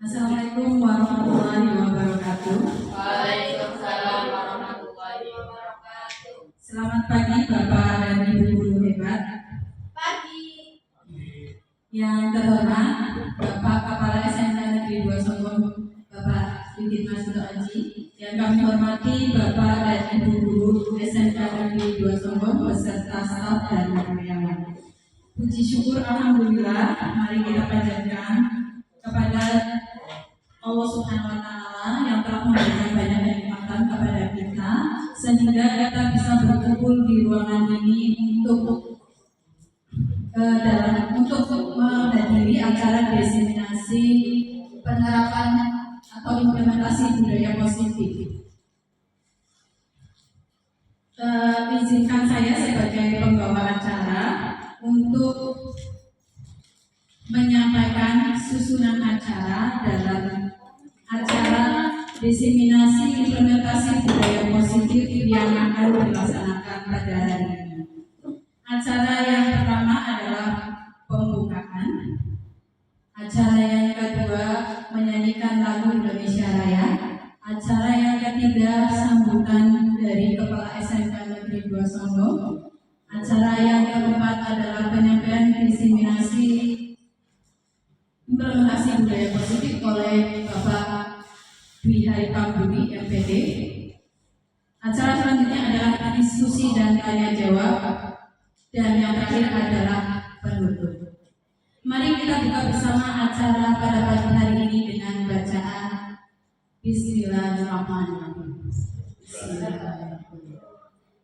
Assalamualaikum warahmatullahi wabarakatuh. Waalaikumsalam warahmatullahi wabarakatuh. Selamat pagi Bapak dan Ibu guru hebat. Pagi. Yang terhormat Bapak Kepala SMK Negeri 2 Songgom, Bapak Didit Masud Aji. Yang kami hormati Bapak dan Ibu guru SMK Negeri 2 Songgom beserta staf dan karyawan. Puji syukur alhamdulillah, mari kita panjatkan kepada Allah Subhanahu wa Ta'ala yang telah memberikan banyak kenikmatan kepada kita sehingga kita bisa berkumpul di ruangan ini untuk menghadiri acara diseminasi penerapan atau implementasi budaya positif. Izinkan saya sebagai pembawa acara untuk menyampaikan susunan acara dalam acara diseminasi implementasi budaya positif yang akan dilaksanakan pada hari ini. Acara yang pertama adalah pembukaan. Acara yang kedua menyanyikan lagu Indonesia Raya. Acara yang ketiga sambutan dari Kepala SMK Negeri 2 Songgom. Acara yang keempat adalah penyampaian diseminasi implementasi budaya positif oleh Bapak Dwi Haripambudi MPD. Acara selanjutnya adalah diskusi dan tanya jawab, dan yang terakhir adalah penutup. Mari kita buka bersama acara pada pagi hari ini dengan bacaan Bismillahirrahmanirrahim.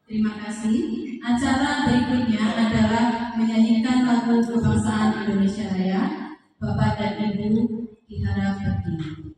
Terima kasih. Acara berikutnya adalah menyanyikan lagu kebangsaan Indonesia Raya. Bapak dan Ibu diharap berdiri.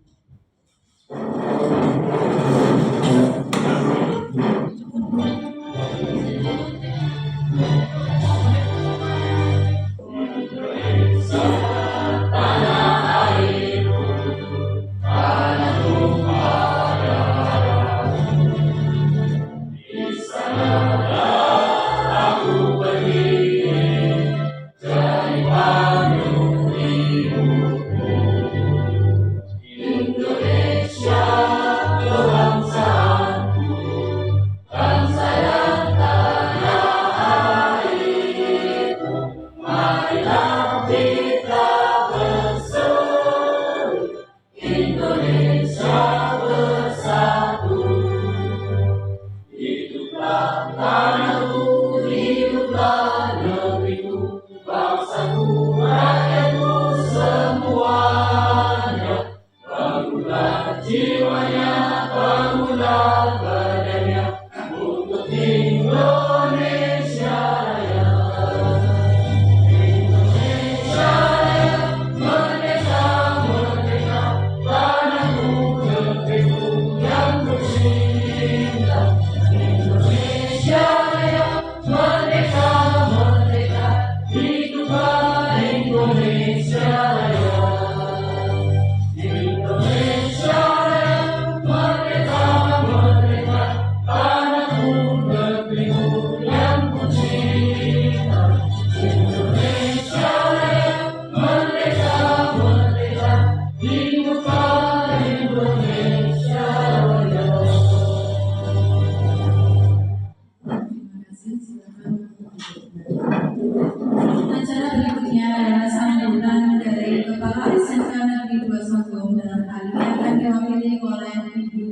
Acara berikutnya adalah sambutan dari Kepala SMK Negeri 2 Songgom, dalam hal ini akan diwakili oleh Ibu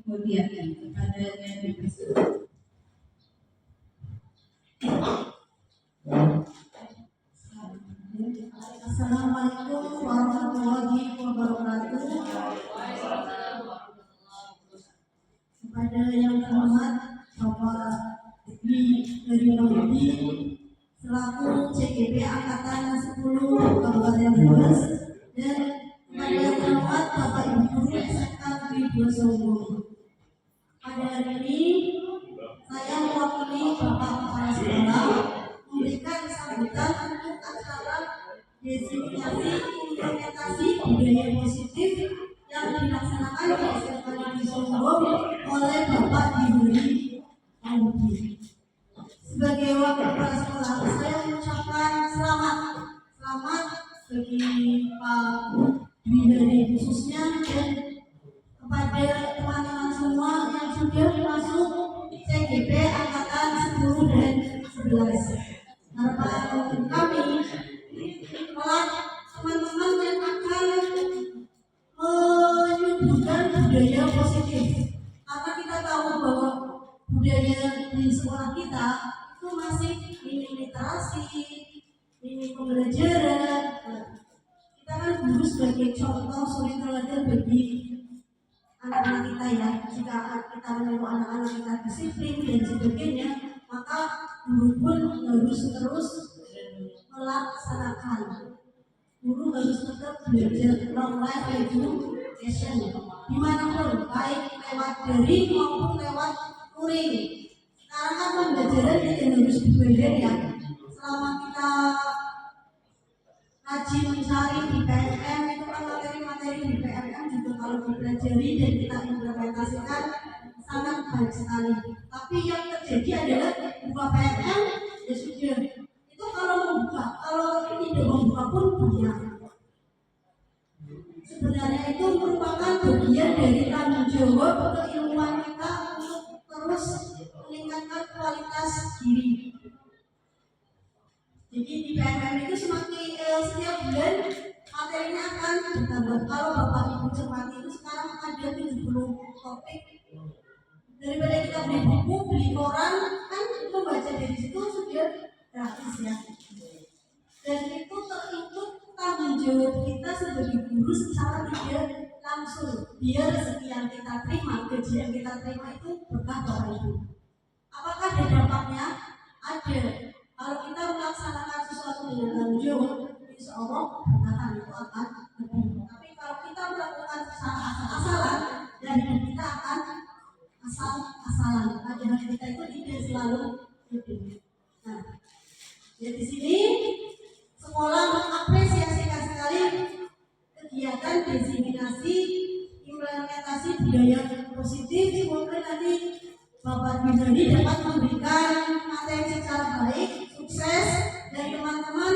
Mulyati. Kepadanya dipersilakan. Assalamualaikum warahmatullahi wabarakatuh. Kepada yang terhormat Bapak Dwi Haripambudi selaku CGP Angkatan 10 Kabupaten Brebes, dan kepada yang terhormat Bapak Ibu Guru SMK Negeri 2 Songgom. Pada hari ini saya mewakili Bapak Kepala Sekolah memberikan sambutan untuk acara diseminasi implementasi budaya positif yang dilaksanakan menumbuhkan budaya positif. Karena kita tahu bahwa budaya di sekolah kita itu masih minim literasi, minim pembelajaran. Kita kan guru sebagai contoh suri teladan bagi anak-anak kita ya. Jika kita menyuruh anak-anak kita disiplin dan sebagainya, maka guru pun harus terus melaksanakan. Guru harus tetap belajar long life education dimanapun, baik lewat daring maupun lewat luring. Sekarang kan pembelajaran tidak harus berbeda ya. Selama kita rajin mencari di PMM, itu kan materi-materi di PMM juga kalau dipelajari dan kita implementasikan sangat baik sekali. Tapi yang terjadi adalah buka PMM ya sudah, itu kalau membuka, kalau tidak membuka pun banyak. Sebenarnya itu merupakan bagian dari tanggung jawab keilmuan kita untuk terus meningkatkan kualitas diri. Jadi di PMM itu semakin setiap bulan materinya akan bertambah. Kalau Bapak Ibu cermati itu sekarang ada 70 topik. Daripada kita beli buku, beli koran, kan membaca dari situ sudah gratis ya. Dan itu terikut tanggung jawab kita sebagai guru secara tidak langsung. Biar rezeki yang kita terima, gaji yang kita terima itu berkah Bapak Ibu. Apakah ada dampaknya? Ada. Kalau kita melaksanakan sesuatu dengan tanggung jawab, insya Allah berkah itu akan lebih. Tapi kalau kita melakukan secara asal-asalan, dan hidup kita akan asal-asalan. Padahal kita itu tidak selalu hidup. Nah, di sini sekolah mengapresiasikan sekali kegiatan diseminasi implementasi budaya positif. Semoga nanti Bapak Bidani dapat memberikan materi secara baik, sukses, dan teman-teman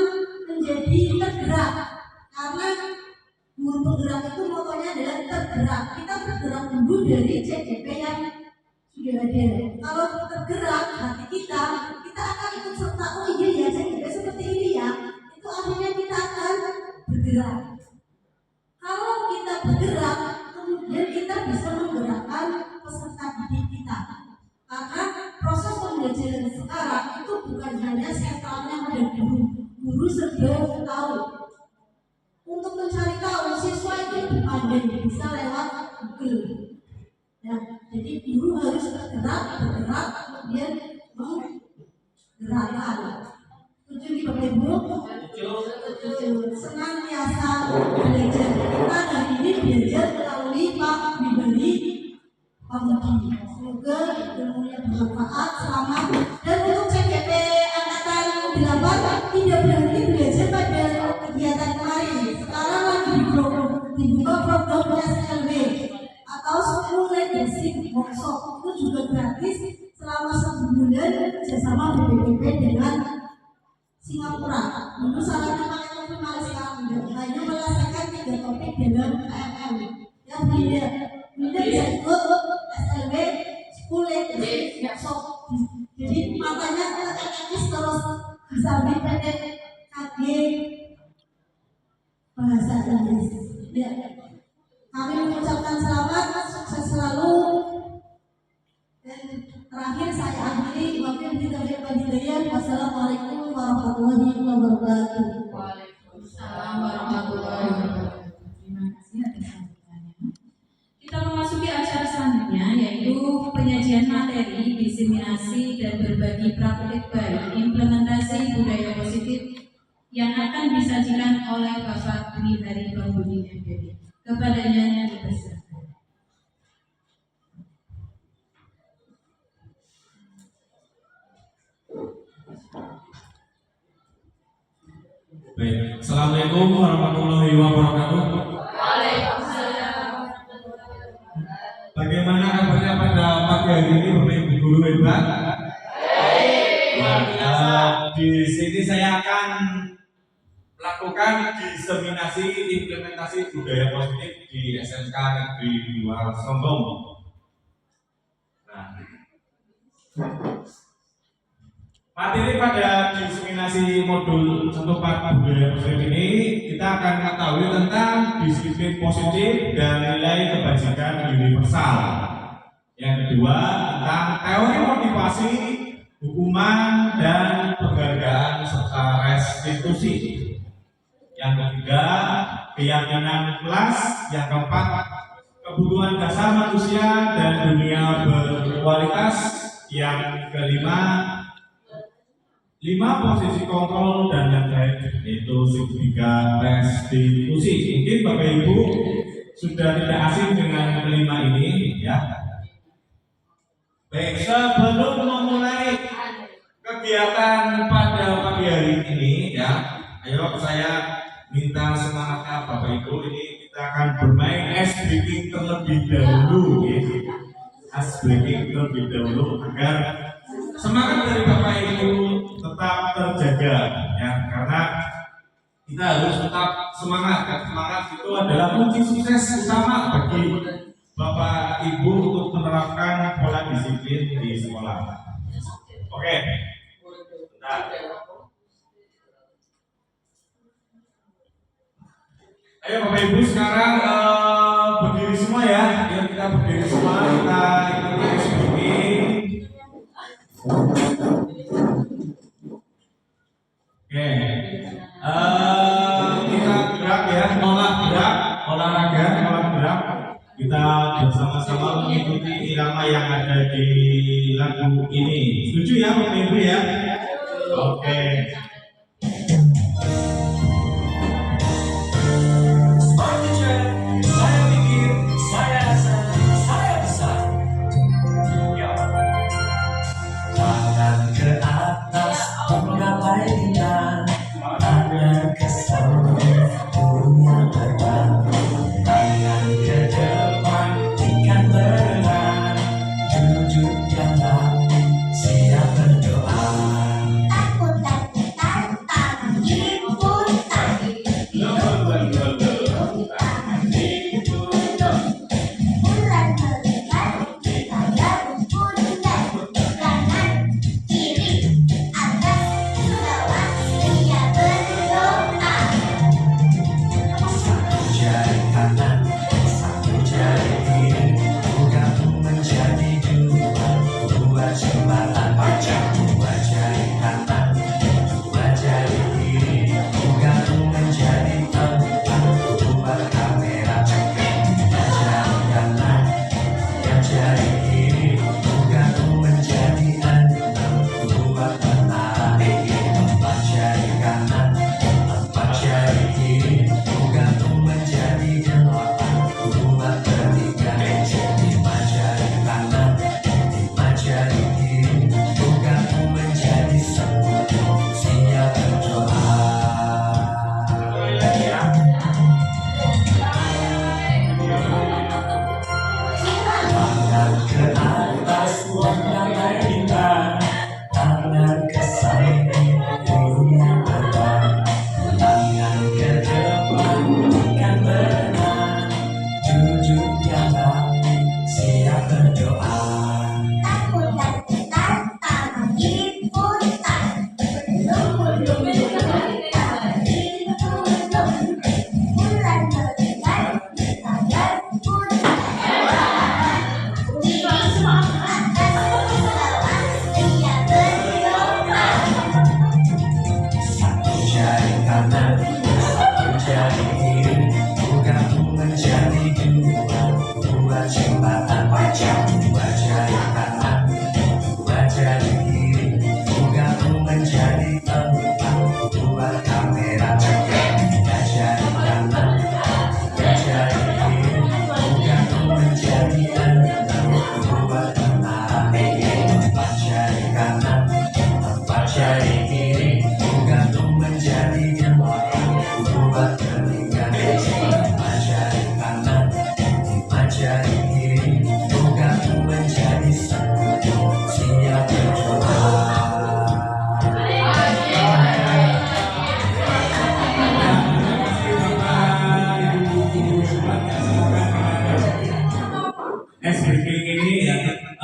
menjadi tergerak. Karena guru penggerak itu motonya adalah tergerak. Kita tergerak dulu dari CGP yang sudah ada. Kalau tergerak hati kita akan ikut serta. Oh iya ya, CGP seperti ini ya. Itu akhirnya kita akan bergerak. Kalau kita bergerak, kemudian kita bisa menggerakkan peserta didik kita. Karena proses pembelajaran sekarang itu bukan hanya sentralnya pada guru. Guru serba tahu. Untuk mencari tahu siswa itu pandai bisa lewat Google. Ya, jadi guru harus bergerak, kemudian menggerakkan. Setuju Bapak Ibu? Senantiasa belajar. Kita hari ini belajar melalui Pak Bidani Pemudi. Semoga ilmunya bermanfaat, selamat. Dan untuk CGP Angkatan 8 tidak berhenti belajar pada kegiatan kemarin. Sekarang lagi dibuka program SLB atau School Leadership Workshop. Itu juga gratis selama 1 bulan bersama BPPP dengan Singapura. Dulu syaratnya pakai konfirmasi, sekarang hanya menyelesaikan 3 topik dalam PMM. Yang tidak bisa ikut SLB School Leadership Workshop. Jadi matanya teknis terus bisa BPPKG bahasa Inggris. Ya. Kami mengucapkan selamat, sukses selalu. Dan terakhir saya akhiri Wassalamualaikum warahmatullahi wabarakatuh. Waalaikumsalam warahmatullahi wabarakatuh. Terima kasih atas sambutannya. Kita memasuki acara selanjutnya, yaitu penyajian materi, diseminasi dan berbagi praktik baik implementasi budaya positif yang akan disajikan oleh Bapak Dwi Hari Pembudi MPD. Kepadanya dipersilakan. Baik, Assalamualaikum warahmatullahi wabarakatuh. Waalaikumsalam. Bagaimana kabarnya pada pagi hari ini, Bapak Ibu guru hebat? Di sini saya akan melakukan diseminasi implementasi budaya positif di SMK Negeri 2 Sombong. Nah, Materi pada diseminasi modul 1 budaya positif ini kita akan mengetahui tentang disiplin positif dan nilai kebajikan universal. Yang kedua tentang teori motivasi, hukuman dan penghargaan serta restitusi. Yang ketiga keyakinan kelas. Yang keempat kebutuhan dasar manusia dan dunia berkualitas. Yang kelima 5 posisi kontrol dan yang terakhir yaitu segitiga restitusi. Mungkin Bapak Ibu sudah tidak asing dengan kelima ini ya. Baik, sebelum memulai kegiatan pada pagi hari ini ya, ayo saya minta semangatnya Bapak Ibu. Ini kita akan bermain ice breaking terlebih dahulu ya. Ice breaking terlebih dahulu agar semangat dari Bapak Ibu tetap terjaga ya, karena kita harus tetap semangat. Semangat itu adalah kunci sukses utama bagi Bapak Ibu untuk menerapkan pola disiplin di sekolah. Oke. Nah. Ayo Bapak Ibu sekarang berdiri semua ya. Ayo kita berdiri semua, kita ikuti speaking. Oke, kita gerak ya, olahraga, gerak. Kita bersama-sama mengikuti irama yang ada di lagu ini. Setuju ya, Bapak Ibu ya? Oke. Saya pikir, saya rasa, saya bisa. Tangan ke atas, menggapai bintang. Tangan ke samping, dunia terbang. Tangan ke depan, ikan berenang. Duduk dalam, siap berdoa.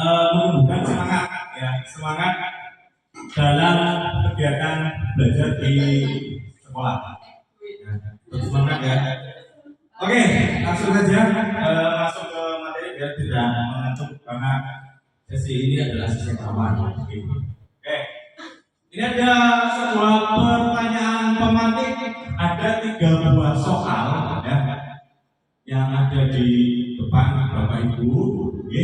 Menumbuhkan semangat ya, semangat dalam belajar di sekolah. Terus semangat ya. Oke, langsung saja masuk ke materi biar tidak mengantuk karena sesi ini adalah sesi pertama. Oke, ini ada sebuah pertanyaan pemantik. Ada 3 buah soal ya, yang ada di depan Bapak Ibu. Oke.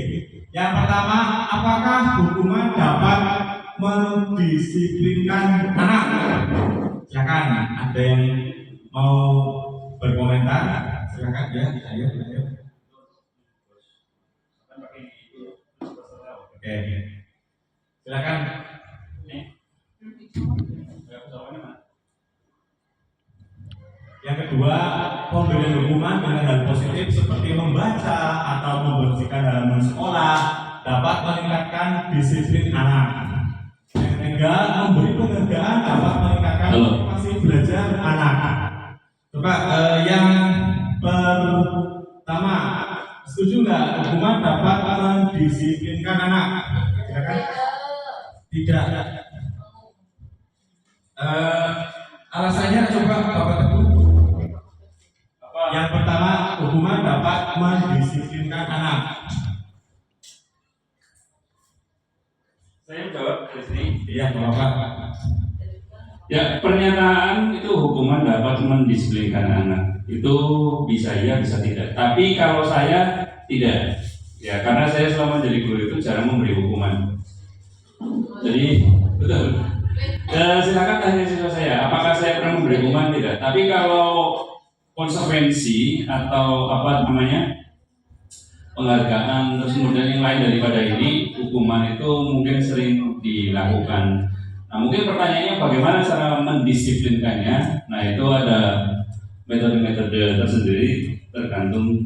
Yang pertama, apakah hukuman dapat mendisiplinkan anak? Silakan, ada yang mau berkomentar? Silakan ya, ayo. Oke, silakan. Yang kedua, pemberian hukuman dengan hal positif seperti membaca atau membersihkan halaman sekolah dapat meningkatkan disiplin anak. Yang ketiga, memberi penghargaan dapat meningkatkan motivasi belajar anak. Coba yang pertama, setuju nggak hukuman dapat mendisiplinkan anak? Silakan. Tidak. Alasannya coba Bapak Teguh. Yang pertama, hukuman dapat mendisiplinkan anak. Saya jawab dari sini. Iya, Bapak. Ya, pernyataan itu hukuman dapat mendisiplinkan anak. Itu bisa iya, bisa tidak. Tapi kalau saya tidak. Ya, karena saya selama jadi guru itu jarang memberi hukuman. Jadi, betul. Silakan tanya siswa saya, apakah saya pernah memberi hukuman? Tidak. Tapi kalau konsekuensi atau apa namanya penghargaan terus kemudian yang lain daripada ini, hukuman itu mungkin sering dilakukan. Nah, mungkin pertanyaannya bagaimana cara mendisiplinkannya? Nah, itu ada metode-metode tersendiri tergantung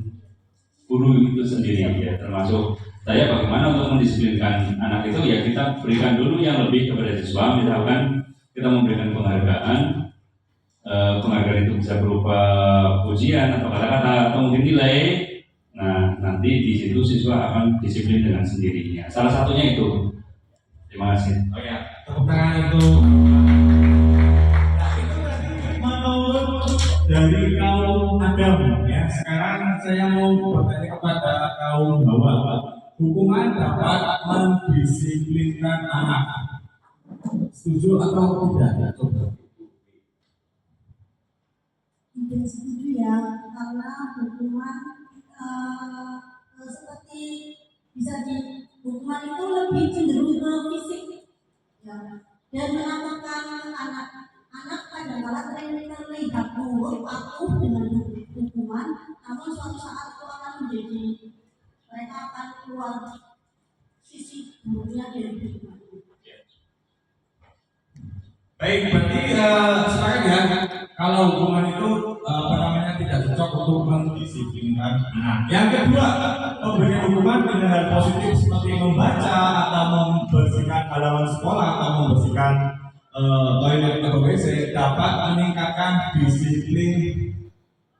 guru itu sendiri ya, termasuk saya bagaimana untuk mendisiplinkan anak itu ya kita berikan dulu yang lebih kepada siswa, misalkan kita memberikan penghargaan. Penghargaan itu bisa berupa pujian atau kata-kata atau mungkin nilai. Nah, nanti di situ siswa akan disiplin dengan sendirinya. Salah satunya itu. Terima kasih. Oh ya, tepuk tangan untuk. Nah, itu tadi menurut dari kaum Adam ya. Sekarang saya mau bertanya kepada kaum Hawa. Hukuman dapat mendisiplinkan anak. Setuju atau tidak? Coba. Tidak setuju ya, karena hukuman seperti bisa hukuman itu lebih cenderung ke fisik ya, dan menanamkan anak kadang-kala terlihat nurut patuh dengan hukuman, namun suatu saat itu akan menjadi mereka akan keluar sisi buruknya dari hukuman. Baik, berarti sepakat ya kalau hukuman itu tidak cocok untuk mendisiplinkan anak. Yang kedua, pemberian hukuman dengan hal positif seperti membaca atau membersihkan halaman sekolah atau membersihkan toilet atau WC dapat meningkatkan disiplin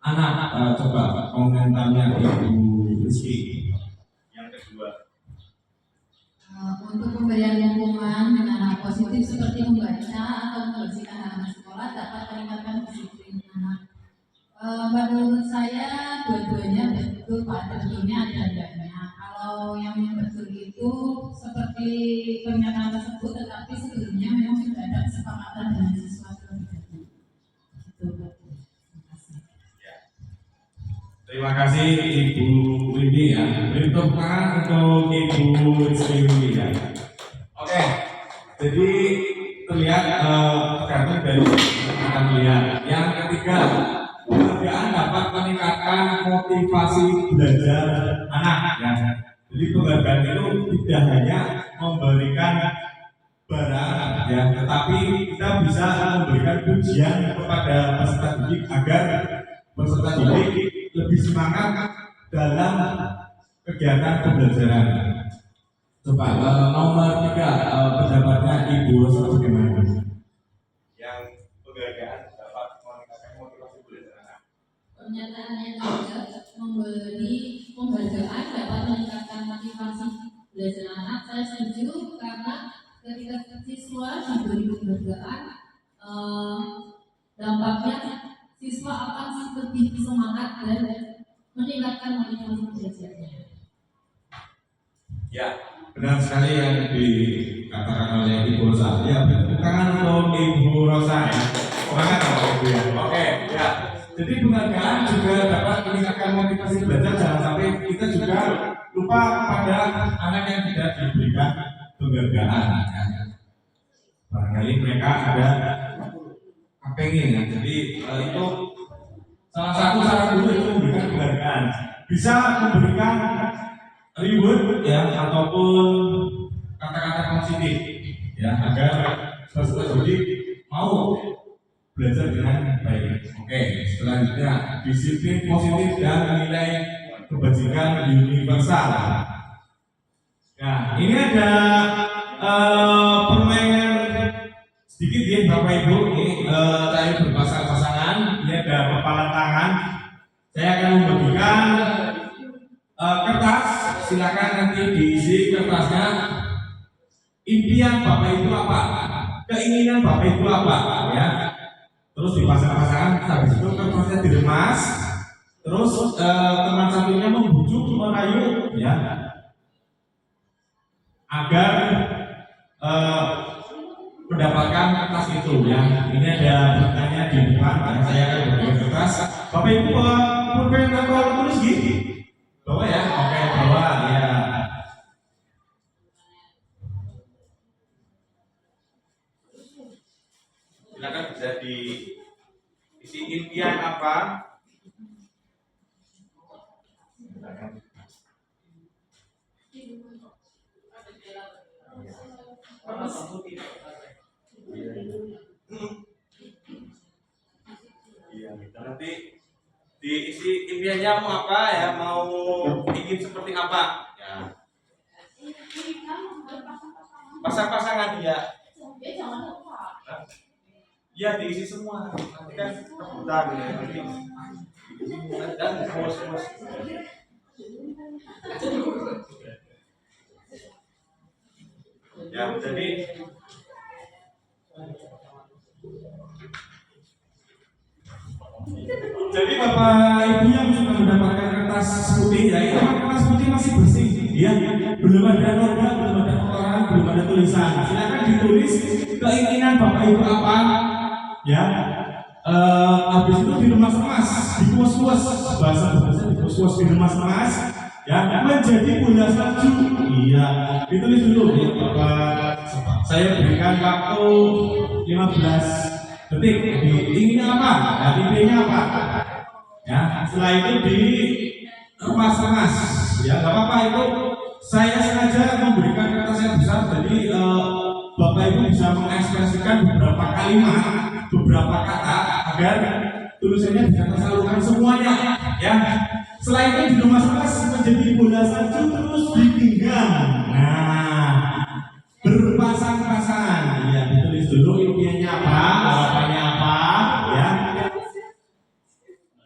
anak. Coba komentarnya Ibu Rizky. Yang kedua. Untuk pemberian hukuman dengan hal positif seperti membaca atau membersihkan halaman sekolah dapat meningkatkan disiplin anak. Menurut saya dua-duanya betul pada ini ada-adanya. Kalau yang betul itu seperti pernyataan tersebut, tetapi sebelumnya memang sudah ada kesepakatan dengan siswa terlebih dahulu. Terima kasih. Terima kasih Ibu Windy ya. Beri tepuk tangan untuk Ibu Windy ya. Oke, jadi terlihat tergantung dari kita melihat. Yang ketiga, penghargaan dapat meningkatkan motivasi belajar anak ya. Jadi penghargaan itu tidak hanya memberikan barang ya, tetapi kita bisa memberikan pujian kepada peserta didik agar peserta didik lebih semangat dalam kegiatan pembelajaran. Coba nomor 3 pendapatnya Ibu Rosa bagaimana? Yang penghargaan dapat meningkatkan motivasi belajar anak. Pernyataannya juga memberi penghargaan dapat meningkatkan motivasi belajar anak. Saya setuju karena ketika siswa diberi penghargaan lebih semangat dan meningkatkan motivasi belajarnya. Ya, benar sekali yang dikatakan oleh Ibu Rosa. Ya, tepuk tangan untuk Ibu Rosa ya. Semangat Bapak Ibu ya. Oke, ya. Jadi penghargaan juga dapat meningkatkan motivasi belajar. Jangan sampai kita juga lupa pada anak yang tidak diberikan penghargaan. Ya. Barangkali mereka ada kepengen ya. Jadi itu salah satu cara dulu itu memberikan penghargaan. Bisa memberikan reward ya ataupun kata-kata positif ya agar peserta didik mau belajar dengan baik. Oke, selanjutnya disiplin positif dan nilai kebajikan universal. Nah, ini ada permainan sedikit ya Bapak Ibu. Ini saya berpasang-pasangan. Ini ada kepalan tangan. Saya akan membagikan kertas. Silakan nanti diisi kertasnya. Impian Bapak Ibu apa? Keinginan Bapak Ibu apa? Ya. Terus dipasang-pasangkan. Habis itu kertasnya diremas. Terus teman satunya membujuk, merayu, ya, agar mendapatkan kertas itu. Ya. Ini ada beritanya di depan. Saya akan memberikan kertas. Bapak Ibu pulpen atau tulis gini? Bawa ya, oke bawa ya. Silakan bisa diisi impian apa? Iya, nanti diisi impiannya mau apa ya, mau ingin seperti apa ya, pasang-pasangan ya, ya diisi semua nanti kan rebutan ya, nanti dan bos ya, jadi Bapak Ibu yang sudah mendapatkan kertas putih ya, itu kertas putih masih bersih ya, belum ada noda, belum ada kotoran, belum ada tulisan. Silakan ditulis keinginan Bapak Ibu apa ya, habis itu diremas-remas, dikuas-kuas, bahasa dikuas-kuas, diremas-remas ya, menjadi bola salju. Iya, ditulis dulu ya Bapak. Saya berikan waktu 15 detik. Ingin apa? Nah, idenya apa? Ya, setelah itu dikemas-kemas. Ya, nggak apa-apa itu. Saya sengaja memberikan kertas yang besar, jadi Bapak Ibu bisa mengekspresikan beberapa kalimat, beberapa kata agar tulisannya bisa tersalurkan semuanya. Ya, setelah itu dikemas-kemas menjadi bola salju terus dipinggang. Nah, berpasang-pasangan. Ya, ditulis dulu impiannya apa, harapannya apa, ya.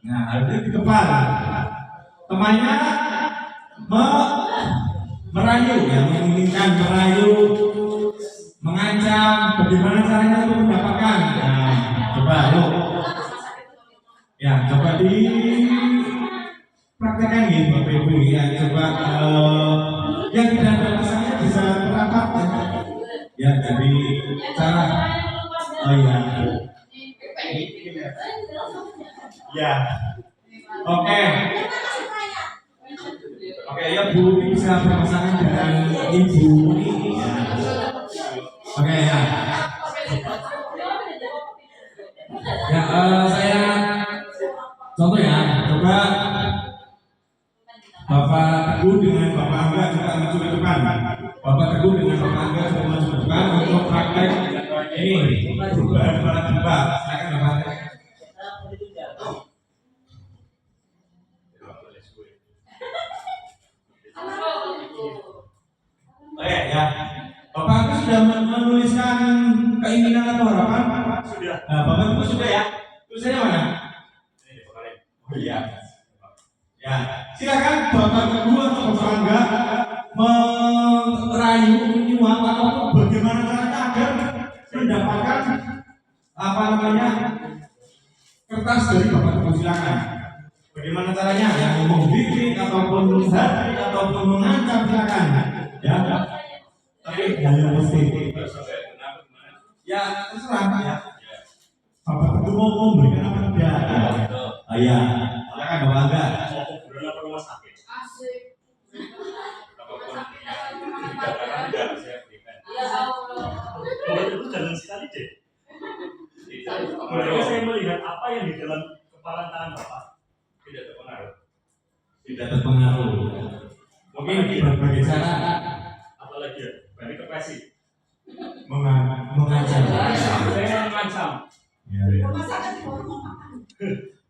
Nah, harusnya di kepala. Temannya merayu, ya, menginginkan merayu, mengancam, bagaimana caranya untuk mendapatkan. Nah, coba yuk. Ya, coba dipraktekkan nih Bapak Ibu ya, coba yang tidak ada pasangannya bisa merapat ya, jadi cara ya, oke, ya Bu bisa berpasangan dengan Ibu ini ya. Oke ya, ya saya contoh ya, coba Bapak Teguh dengan Bapak Angga coba maju ke depan. Bapak Teguh dengan Bapak Angga coba maju ke depan untuk praktek ini perubahan kepala jumpa. Silakan Bapak. Oke ya, Bapak Angga sudah menuliskan keinginan atau harapan? Sudah. Nah, Bapak Teguh sudah ya. Tulisannya mana? Oh iya. Ya, silakan Bapak Teguh atau Bapak Angga merayu, menyuap atau bagaimana caranya agar mendapatkan apa namanya kertas dari Bapak Teguh. Silakan. menghadapi ataupun mengancam silakan. Ya, tapi hanya mesti. Ya, terserah ya. Bapak itu mau memberikan apa tidak? Ya, silakan Bapak Angga. Mau kuburan apa rumah sakit? Asik. Tidak, saya berikan. Ya Allah. Kalau itu jalan sekali deh. Mereka saya melihat apa yang di dalam kepala tangan Bapak tidak terpengaruh. Tidak terpengaruh. Mungkin berbagai cara Apalagi ya, berani kepresi. mengancam. Saya mengancam. Ya. Rumah sakit di bawah rumah makan.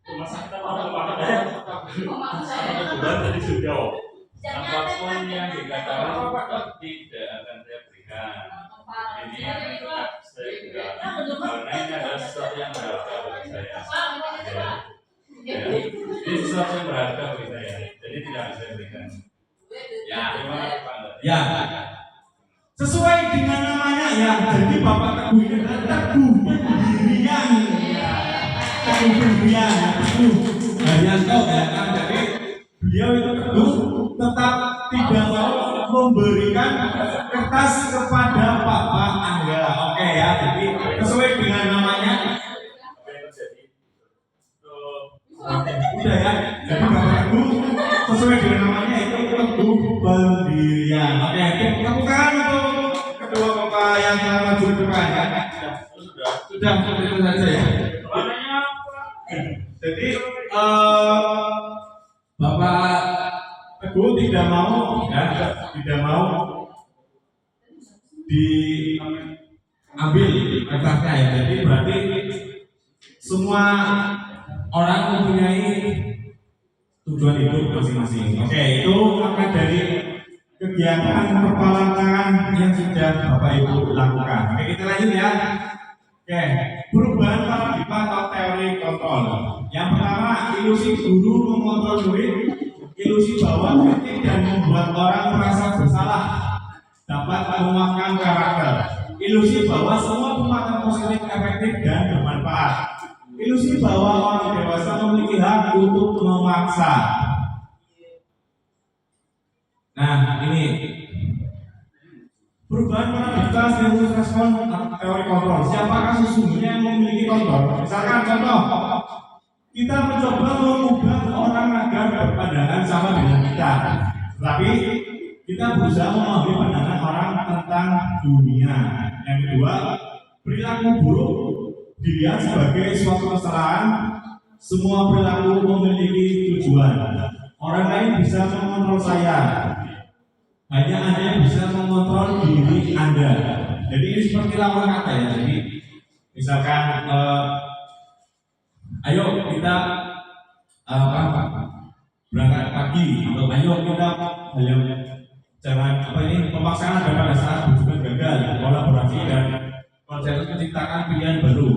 Rumah sakit apa rumah makan? Kuburan tadi sudah jawab. Apapun yang dikatakan tidak akan saya berikan. Ini yang tetap saya berikan. Karena ini adalah sesuatu yang berharga bagi saya. Ya. Ini sesuatu yang berharga bagi saya. Jadi tidak bisa saya berikan. Ya, terima kasih Pak. Ya. Sesuai dengan namanya ya. Jadi Bapak Teguh ini adalah Teguh Pendirian. Teguh Pendirian. Teguh Haryanto ya kan. Jadi beliau itu teguh tetap tidak mau memberikan kertas kepada Bapak Angga. Oke ya. Jadi sesuai dengan namanya. Apa yang terjadi? Udah ya. Jadi Bapak Teguh sesuai dengan namanya itu Teguh Pendirian. Oke, tepuk tangan untuk kedua Bapak yang telah maju ke depan ya. Sudah itu saja ya. Warnanya apa? Jadi Bapak Teguh tidak mau ya, tidak mau diambil kertasnya ya. Jadi berarti semua orang mempunyai tujuan hidup masing-masing. Oke, itu maka dari kegiatan kepalan tangan yang sudah Bapak Ibu lakukan. Oke, kita lanjut ya. Oke, perubahan paradigma atau teori kontrol. Yang pertama, ilusi guru mengontrol murid, ilusi bahwa kritik dan membuat orang merasa bersalah dapat menguatkan karakter. Ilusi bahwa semua pemahaman positif efektif dan bermanfaat. Ilusi bahwa orang dewasa memiliki hak untuk memaksa. Nah, ini perubahan paradigma stimulus respon teori kontrol. Siapakah sesungguhnya yang memiliki kontrol? Misalkan contoh, kita mencoba mengubah orang agar berpandangan sama dengan kita, tapi kita berusaha memahami pandangan orang tentang dunia. Yang kedua, perilaku buruk dilihat sebagai suatu kesalahan. Semua perilaku memiliki tujuan. Orang lain bisa mengontrol saya, hanya Anda yang bisa mengontrol diri Anda. Jadi ini seperti lawan kata ya. Jadi misalkan ayo kita berangkat pagi atau ayo kita jangan memaksakan ada pada saat hubungan gagal, kolaborasi dan konsensus menciptakan pilihan baru.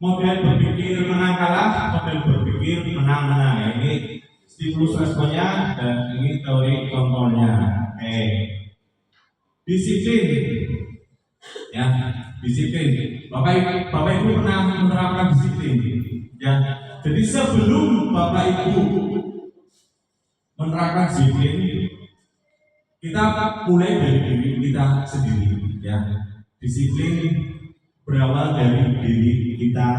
Model berpikir menang kalah, model berpikir menang menang. Ya, ini stimulus responnya dan ini teori kontrolnya. Oke. Disiplin, ya disiplin. Bapak Ibu pernah menerapkan disiplin, ya. Jadi sebelum Bapak Ibu menerapkan disiplin, kita mulai dari diri kita sendiri, ya. Disiplin berawal dari diri kita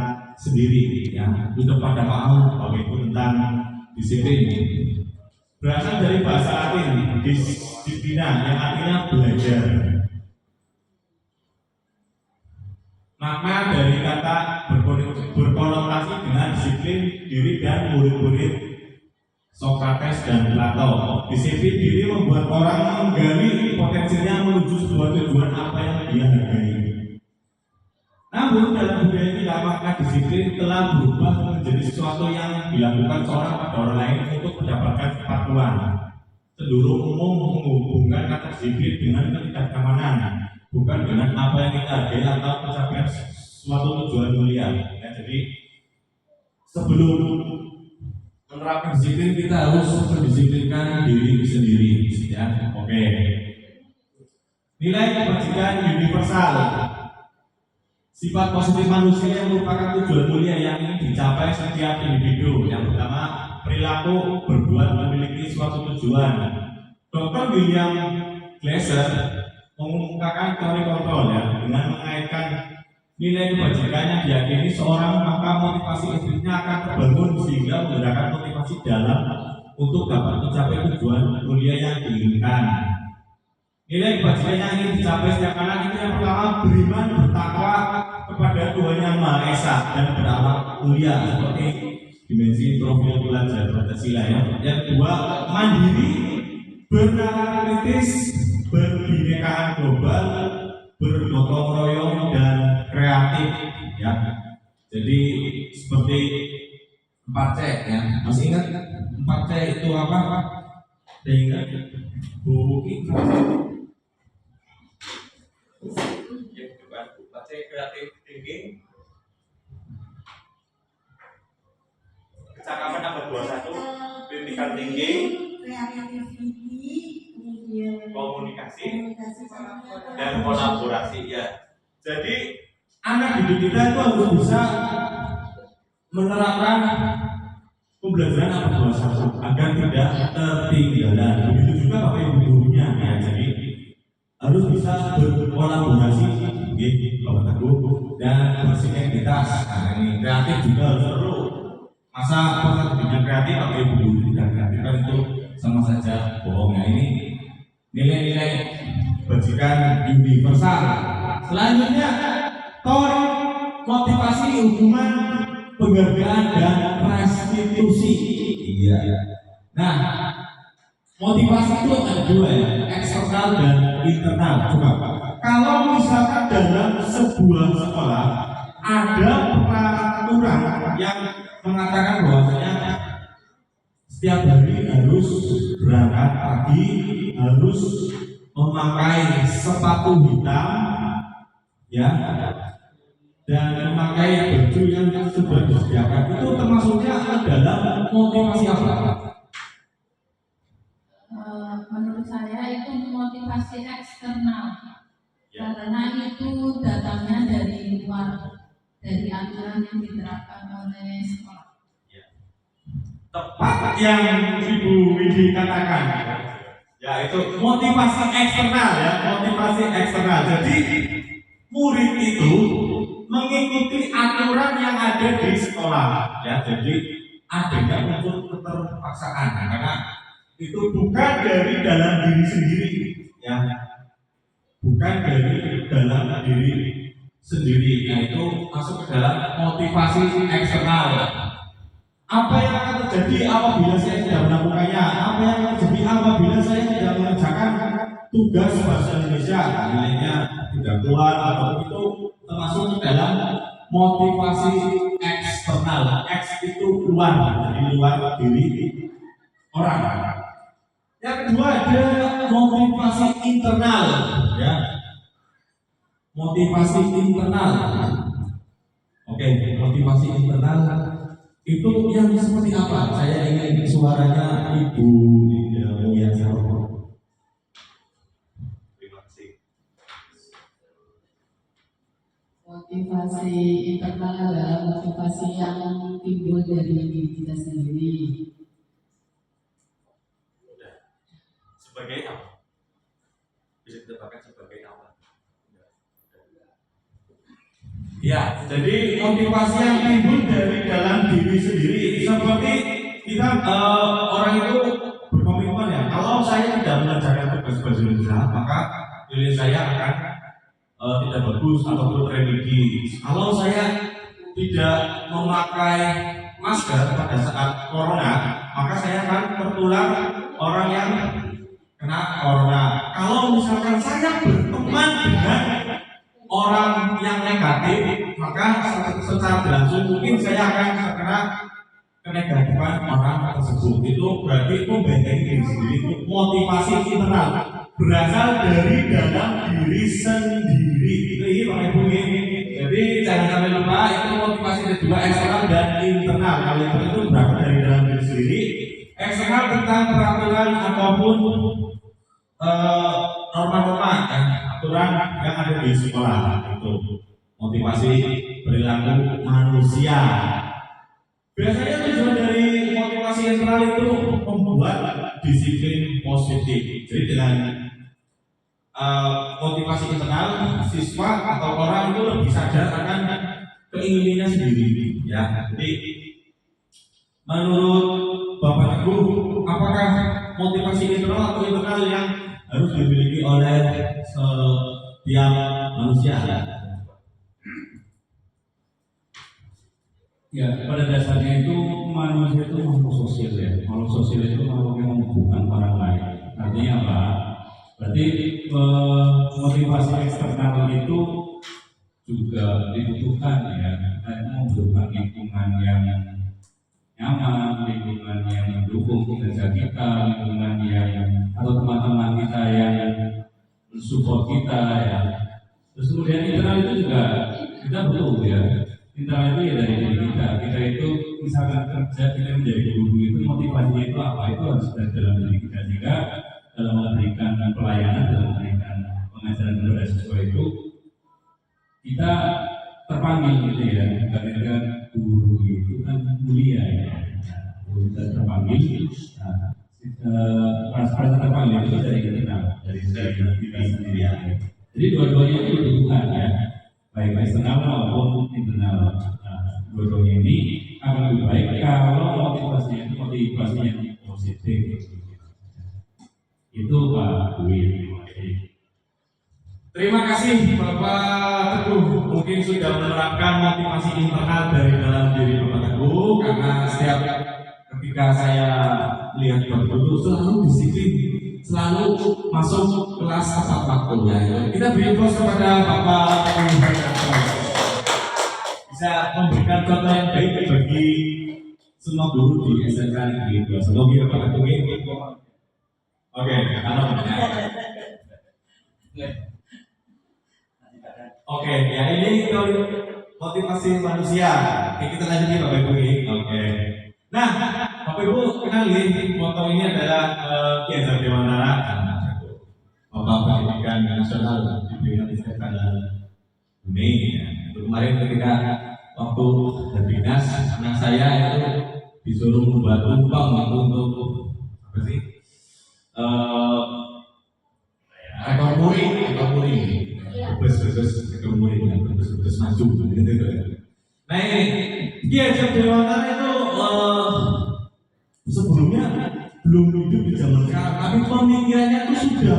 sendiri, ya. Itu pada paham Bapak Ibu tentang disiplin. Berasal dari bahasa Latin disiplina yang artinya belajar. Makna dari kata berkonotasi dengan disiplin diri dan murid-murid Sokrates dan Plato. Disiplin diri membuat orang menggali potensinya menuju sebuah tujuan apa yang dia hargai. Namun dalam budaya kita makna disiplin telah berubah menjadi sesuatu yang dilakukan seorang pada orang lain untuk mendapatkan kepatuhan. Cenderung umum menghubungkan kata disiplin dengan ketidaknyamanan, bukan dengan apa yang kita hargai atau pencapaian suatu tujuan mulia. Ya, jadi sebelum menerapkan disiplin kita harus mendisiplinkan diri sendiri. Ya, oke. Nilai kebajikan universal. Sifat positif manusia yang merupakan tujuan mulia yang ingin dicapai setiap individu. Yang pertama, perilaku berbuat memiliki suatu tujuan. Dr. William Glasser mengungkapkan teori kontrol ya, dengan mengaitkan nilai kebajikan yang diyakini seorang, maka motivasi istrinya akan terbangun sehingga menggunakan motivasi dalam untuk dapat mencapai tujuan mulia yang diinginkan. Nilai kebajikan yang ingin dicapai setiap anak itu yang pertama, beriman bertakwa kepada Tuhan Yang Maha Esa dan berakhlak mulia seperti dimensi profil belajar Pancasila ya. Yang kedua, mandiri, bernalar kritis, berbinekaan global, bergotong royong dan kreatif ya. Jadi seperti 4C ya. Masih ingat 4C itu apa? Sehingga buku kreatif thinking, kecakapan abad 21, critical thinking, creativity, kemudian komunikasi sama dan kolaborasi ya. Jadi anak didik kita itu harus bisa menerapkan pembelajaran abad 21 agar tidak tertinggalan. Begitu juga Bapak Ibu gurunya ya. Jadi harus bisa berkolaborasi Bapak Teguh dan bersinergitas. Nah, ini kreatif juga harus perlu. Masa proses pendidikan kreatif Bapak Ibu guru tidak kreatif kan itu sama saja bohongnya. Ini nilai-nilai kebajikan universal. Selanjutnya, teori motivasi, hubungan, penghargaan dan restitusi. Iya. Nah, motivasi itu ada dua ya, eksternal dan internal. Coba, kalau misalkan dalam sebuah sekolah ada peraturan yang mengatakan bahwasanya setiap hari harus berangkat pagi, harus memakai sepatu hitam, ya, dan memakai baju yang sudah disediakan, itu termasuknya adalah motivasi apa? Menurut saya itu motivasi eksternal ya. Karena itu datangnya dari luar, dari aturan yang diterapkan oleh sekolah Ya. Tepat yang Ibu Widi katakan ya, itu motivasi eksternal ya, motivasi eksternal. Jadi murid itu mengikuti aturan yang ada di sekolah ya, jadi adanya unsur keterpaksaan karena itu bukan dari dalam diri sendiri ya, bukan dari dalam diri sendiri. Nah, itu masuk ke dalam motivasi eksternal. Apa yang akan terjadi apabila saya tidak melakukannya? Apa yang akan terjadi apabila saya tidak mengerjakan tugas bahasa Indonesia? Nilainya tidak keluar atau itu termasuk ke dalam motivasi eksternal. X itu luar, dari luar diri orang. Yang kedua ada motivasi internal, ya. Motivasi internal. Oke, motivasi internal itu yang seperti apa? Saya ingin suaranya Ibu Linda Mulyasa. Terima kasih. Motivasi internal adalah motivasi yang timbul dari diri kita sendiri. Sebagai apa? Bisa ditebakkan sebagai apa? Ya, jadi motivasi yang timbul dari dalam diri sendiri. Seperti kita orang itu berkomitmen ya, kalau saya tidak mengerjakan tugas bahasa Indonesia, maka nilai saya akan tidak bagus ataupun remedi. Kalau saya tidak memakai masker pada saat corona, maka saya akan tertular orang yang kena corona. Kalau misalkan saya berteman dengan orang yang negatif, maka secara langsung mungkin saya akan terkena kenegatifan orang tersebut. Itu berarti membentengi diri sendiri. Itu motivasi internal berasal dari dalam diri sendiri. Itu ini Pak Ibu. Jadi jangan sampai lupa, itu motivasi kedua, eksternal dan internal. Kalau itu berasal dari dalam diri sendiri. Eksternal tentang peraturan ataupun norma-norma dan aturan yang ada di sekolah. Itu motivasi perilaku manusia. Biasanya tujuan dari motivasi internal itu membuat disiplin positif. Jadi dengan motivasi internal, siswa atau orang itu lebih sadar akan keinginannya sendiri. Ya, jadi menurut Bapak Teguh, apakah motivasi internal atau internal yang harus dimiliki oleh setiap manusia? Ya, pada dasarnya itu manusia itu makhluk sosial ya. Makhluk sosial itu makhluk yang membutuhkan orang lain. Artinya apa? Berarti motivasi eksternal itu juga dibutuhkan ya. Kita membutuhkan lingkungan yang nyaman, lingkungan yang mendukung kinerja kita, lingkungan yang atau teman-teman kita yang mensupport kita ya. Terus kemudian internal itu juga kita butuh ya. Internal itu ya dari diri kita itu misalkan kerja kita menjadi guru itu motivasinya itu apa? Itu harus dari dalam diri kita, sehingga dalam memberikan pelayanan, dalam memberikan pengajaran kepada siswa itu kita terpanggil gitu ya. Karena guru itu kan mulia ya, kita terpanggil. Rasa terpanggil itu dari internal, dari kita sendiri ya. Jadi dua-duanya itu dibutuhkan ya, baik eksternal maupun internal. Dua-duanya ini akan lebih baik kalau motivasinya itu motivasi yang positif. Itu Pak Dwi. Terima kasih Bapak Teguh, mungkin sudah menerapkan motivasi internal dari dalam diri Bapak Teguh, karena setiap ketika saya lihat Bapak Teguh selalu disiplin, selalu masuk kelas tepat waktu ya. Kita beri aplaus kepada Bapak Teguh, bisa memberikan contoh yang baik bagi semua guru di SMK Negeri 2 Solo. Bapak Teguh. Oke, Oke, ya ini motivasi manusia. Oke, kita lanjut Bapak Ibu. Oke. Nah, Bapak Ibu kenali foto ini adalah Ki Hajar Dewantara, Bapak Pendidikan Nasional di tanggal Mei. Ya. Kemarin ketika waktu berdinas, anak saya itu disuruh membuat tumpeng untuk apa sih? Rekor muri. Bus maju gitu ya. Nah ini Ki Hajar Dewantara itu sebelumnya belum hidup di zaman sekarang, tapi pemikirannya itu sudah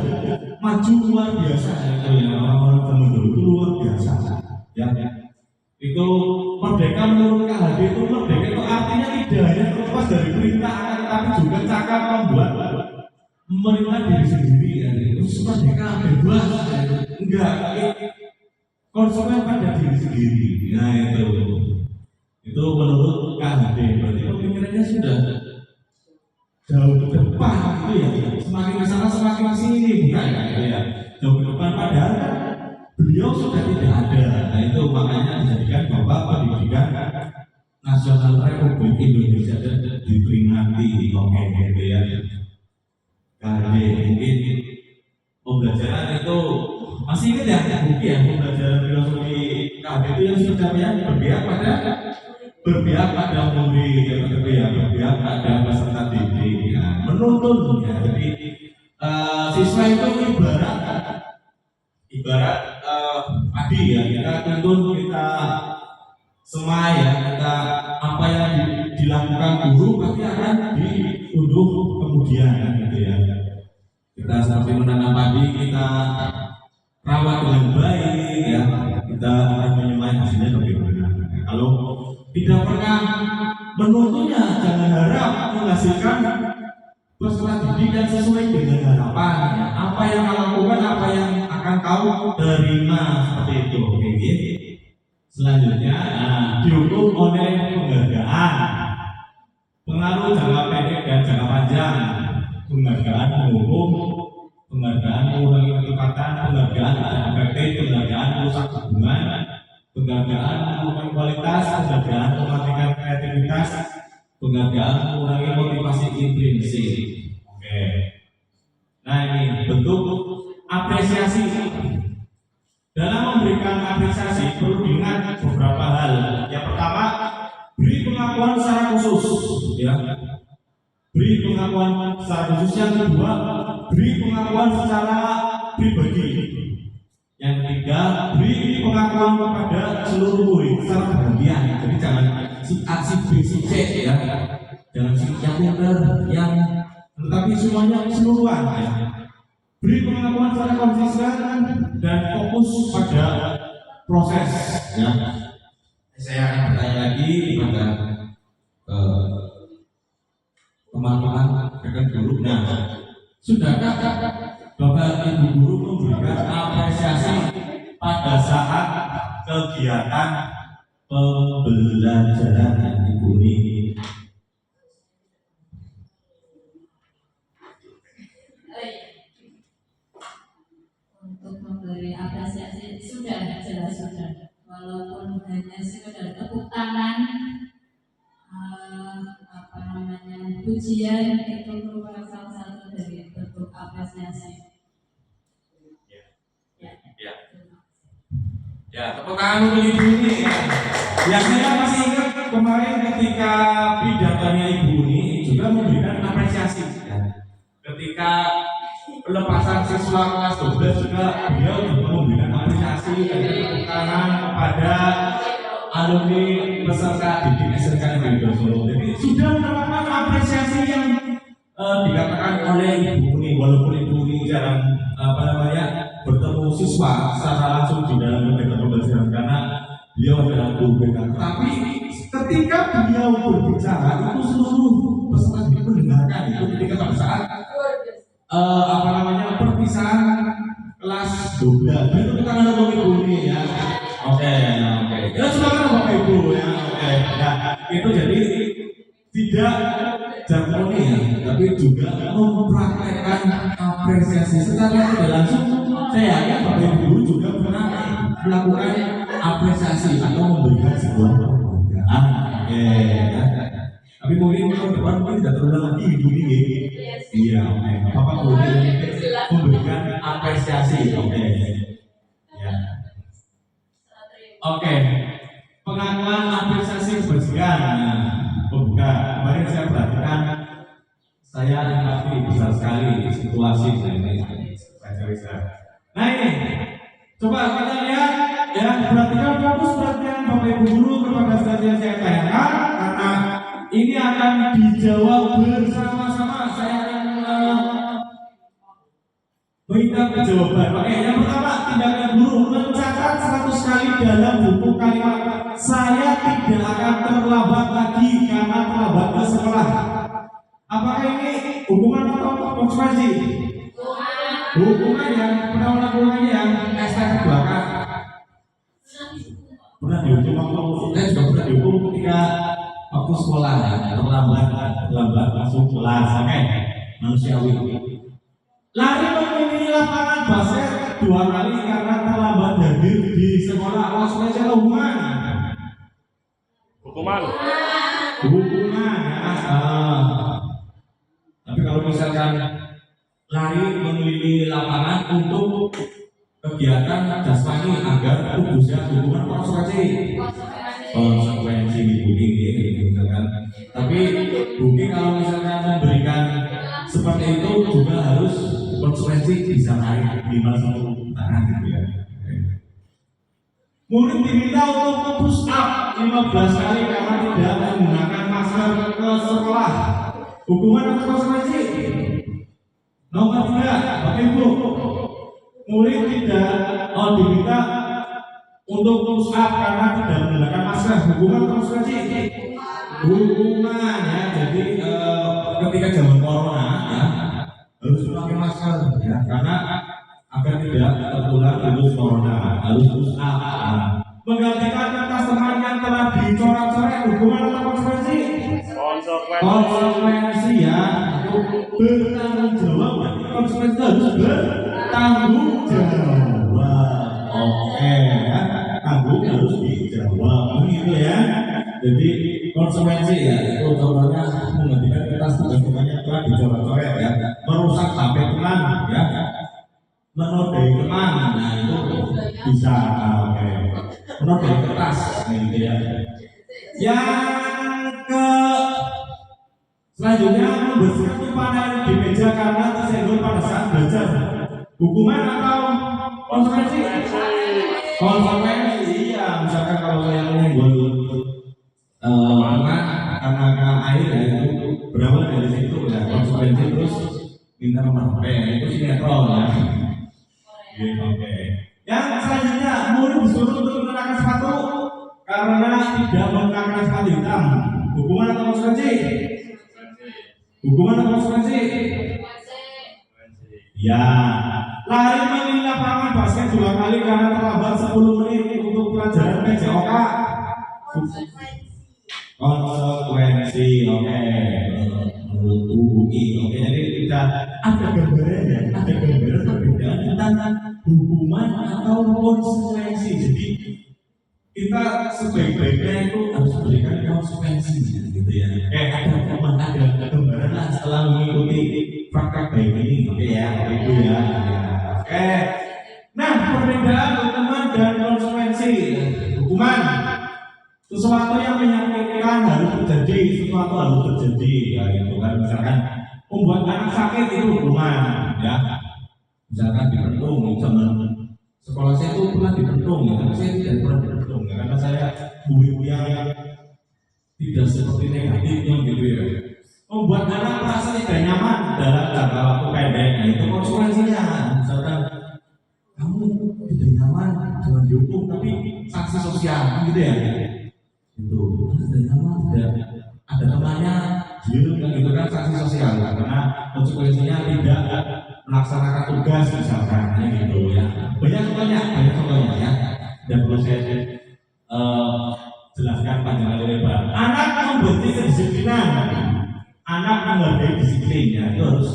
maju luar biasa ya. Orang-orang zaman dulu itu luar biasa ya. Itu merdeka menurut KHD itu merdeka itu artinya tidak hanya terlepas dari perintah, tapi juga cakap membuat menerima diri sendiri ya. Terus merdeka bebas ya. Enggak, konsumen pada diri sendiri. Nah itu menurut KHD, berarti pemikirannya sudah jauh ke depan gitu ya. Semakin ke sana semakin ke sini, bukan ya? Jauh ke depan, padahal beliau sudah tidak ada. Nah itu makanya dijadikan Bapak Pendidikan Nasional Republik Indonesia dan diperingati. Oke gitu ya. KHD mungkin pembelajaran itu masih ingat ya, buku ya, pembelajaran filosofi KHD itu yang sebenarnya berpihak pada murid, berpihak pada peserta didik, ya, menuntun ya. Jadi siswa itu ibarat padi ya, kita tuntun, kita semai ya, kita apa yang dilakukan guru pasti akan diunduh kemudian gitu ya. Kita seperti menanam padi, kita rawat dengan baik ya, kita akan menyemai hasilnya bagaimana. Kalau tidak pernah menuntunnya, jangan harap menghasilkan peserta didik yang sesuai dengan harapan ya. Apa yang kau lakukan, apa yang akan kau terima, seperti itu. Oke. Selanjutnya dihukum oleh penghargaan, pengaruh jangka pendek dan jangka panjang. Penghargaan menghukum, penghargaan mengurangi kecepatan, penghargaan tidak efektif, penghargaan merusak hubungan, penghargaan menurunkan kualitas, penghargaan mematikan kreativitas, penghargaan mengurangi motivasi intrinsik. Oke. Nah ini bentuk apresiasi. Dalam memberikan apresiasi perlu diingat beri pengakuan secara khusus. Yang kedua, beri pengakuan secara pribadi. Yang ketiga, beri pengakuan kepada seluruh murid secara bergantian. Jadi jangan si A, si B, si C ya. Jangan si yang pintar, yang tetapi semuanya keseluruhan ya. Beri pengakuan secara konsisten dan fokus pada proses ya. Saya akan bertanya lagi kepada teman-teman rekan guru. Nah, sudahkah Bapak Ibu guru memberikan apresiasi pada saat kegiatan pembelajaran yang Ibu ini? Untuk memberi apresiasi sudah jelas sudah, walaupun hanya sekedar tepuk tangan, pujian itu merupakan salah satu dari bentuk apresiasi. Ya, tepuk tangan untuk Ibu ini. Ya, saya masih ingat kemarin ketika pidatonya Ibu ini juga memberikan apresiasi. Ya. Ketika pelepasan siswa kelas 12 juga beliau juga memberikan apresiasi dan tepuk tangan kepada alumni peserta didik SMK Negeri Solo. Jadi sudah mendapatkan apresiasi yang dikatakan oleh Ibu ini, walaupun Ibu ini jarang bertemu siswa secara langsung di dalam kegiatan pembelajaran karena beliau adalah guru BK. Tapi ketika beliau berbicara itu seluruh peserta didik mendengarkan itu ketika pada saat perpisahan kelas 12. Itu kita akan ngomong Ibu ini ya. Oke. Ya silakan Bapak Ibu ya. Oke. Nah, itu jadi tidak jargoni ya, tapi juga mempraktekkan apresiasi secara tidak langsung. Saya yakin Bapak Ibu guru juga pernah melakukan apresiasi atau memberikan sebuah penghargaan. Oke. Tapi mungkin tahun depan mungkin tidak terulang lagi Ibu ini. Iya, oke. Bapak boleh memberikan apresiasi, oke. Ya. Oke. Pengakuan apresiasi kebersihan. Nah, pembuka. Kemarin saya perhatikan, saya nikmati besar sekali situasi ini. Nah ini, coba kita lihat ya, perhatikan fokus perhatian Bapak Ibu guru kepada studi yang saya tanyakan karena ini akan dijawab bersama-sama. Saya akan minta jawaban. Oke, yang pertama, tindakan guru mencatat 100 kali dalam buku kalimat saya tidak akan terlambat lagi karena terlambat ke sekolah. Apakah ini hubungan atau konsekuensi? Hubungan yang pernah melakukannya yang STF belakang. Pernah dihukum waktu, saya juga pernah dihukum ketika waktu sekolah ya, terlambat masuk kelas, oke, manusiawi. Lari memilih lapangan basket 2 kali karena terlambat hadir di sekolah. Konsekuensinya hukuman. Ya. Tapi kalau misalkan lari mengelilingi lapangan untuk kegiatan jasmani agar tubuh sehat, hukuman konsekuensi dibunyi misalkan. Tapi mungkin kalau misalkan memberikan seperti itu juga harus konsekuensi bisa naik 5-10 tangan gitu ya. Murid diminta untuk push up 15 kali karena tidak menggunakan masker ke sekolah. Hukuman atau konsekuensi? Nomor 3, Bapak Ibu, murid diminta untuk push up karena tidak menggunakan masker. Hukuman atau konsekuensi? Hukuman ya. Jadi ketika zaman corona ya harus memakai masker ya karena agar tidak tertular virus corona, harus push up. Menggantikan kertas teman yang telah dicoret-coret, hukuman atau konsekuensi? Konsekuensi ya. Bertanggung jawab, konsekuensi harus bertanggung jawab. Oke ya, tanggung harus dijawab begitu ya. Jadi konsekuensi ya itu contohnya menggantikan kertas teman yang telah dicoret-coret ya, merusak HP teman ya, menodai teman, nah itu bisa. Oke. Menodai kertas gitu ya. Yang Selanjutnya, membersihkan tumpahan di meja karena tersenggol pada saat belajar. Hukuman atau konsekuensi? Konsekuensi, iya. Misalkan kalau saya menyenggol karena air ya itu berawal dari situ ya, konsekuensi terus minta nomor HP itu sinetron ya. Oke. Yang selanjutnya, murid disuruh untuk mengenakan sepatu karena tidak mengenakan sepatu hitam. Hukuman atau konsekuensi? Hukuman atau konsekuensi? Ya. Lari mengelilingi lapangan basket 2 kali karena terlambat 10 menit untuk pelajaran PJOK. Konsekuensi, oke. Menurut UI, oke. Jadi kita ada gambaran ya, ada gambaran perbedaan tentang hukuman atau konsekuensi. Jadi kita sebaik-baiknya itu harus berikan konsekuensinya, gitu ya. Ada gambaran lah setelah mengikuti praktek baik ini, oke ya, itu ya. Oke. Nah, perbedaan hukuman dan konsekuensi. Hukuman sesuatu yang menyakitkan harus terjadi, sesuatu harus terjadi, ya itu kan. Misalkan membuat anak sakit itu hukuman, ya. Misalkan dipentung, zaman sekolah saya itu pernah dipentung, ya. Tapi saya tidak pernah dipentung, ya. Karena saya guru yang tidak seperti negatifnya gitu ya. Membuat anak merasa tidak nyaman dalam jangka waktu pendek, nah itu konsekuensinya. Misalkan kamu tidak nyaman dengan dihukum, tapi sanksi sosial, gitu ya. Itu tidak nyaman, tidak ada temannya, gitu kan sanksi sosial, karena konsekuensinya tidak melaksanakan tugas misalkan, gitu ya. Banyak contohnya ya. Dan perlu saya jelaskan panjang lebar. Anak membenci kedisiplinan. Anak menghargai disiplin ya, itu harus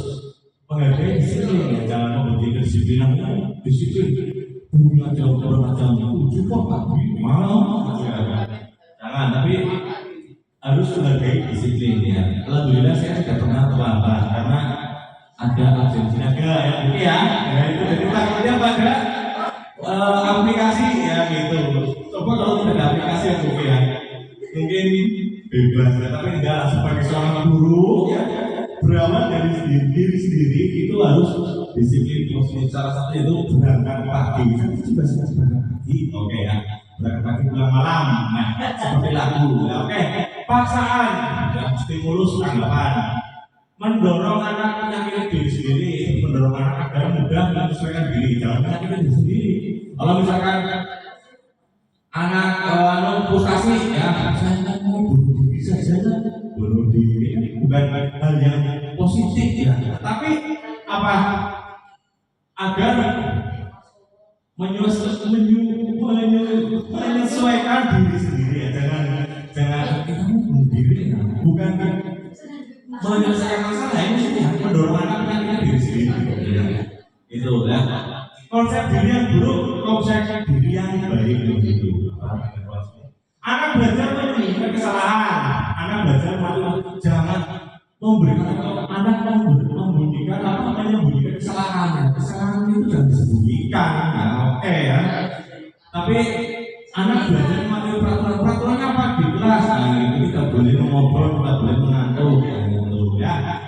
menghargai disiplin ya, jangan membenci kedisiplinan. Disiplin, punya jauh macam itu kok tapi mau, jangan. Tapi harus menghargai disiplin ya. Alhamdulillah saya tidak pernah terlambat karena ada absensi naga ya, oke ya. Ya itu jadi takutnya pada aplikasi ya gitu. Coba kalau tidak ada aplikasi ya oke ya. Mungkin bebas ya, tapi enggak, sebagai seorang guru ya, berawal dari diri sendiri itu harus disiplin. Maksudnya salah satu itu berangkat pagi, kan juga berangkat pagi, oke ya, berangkat pagi pulang malam, nah seperti lagu, ya, oke. Paksaan dan stimulus tanggapan, mendorong anak menyakiti diri sendiri, mendorong anak agar mudah menyesuaikan diri, jangan menyakiti diri sendiri. Kalau misalkan anak frustasi ya, saya kan mau bunuh diri saja, bunuh diri bukan hal yang positif ya, tapi apa agar menyesuaikan diri sendiri ya, jangan kita mau bunuh diri ya, bukan menyelesaikan masalah ini ya, mendorong anak menyakiti diri sendiri ya. Itu ya. Konsep diri yang buruk, konsep diri yang baik begitu. Anak belajar menyembunyikan kesalahan. Anak belajar jangan memberikan anak membunyikan apa menyembunyikan kesalahan. Kesalahan itu jangan disembunyikan, ya oke ya. Tapi anak belajar mematuhi peraturan apa di kelas. Nah itu kita boleh mengobrol, kita boleh mengatur, ya.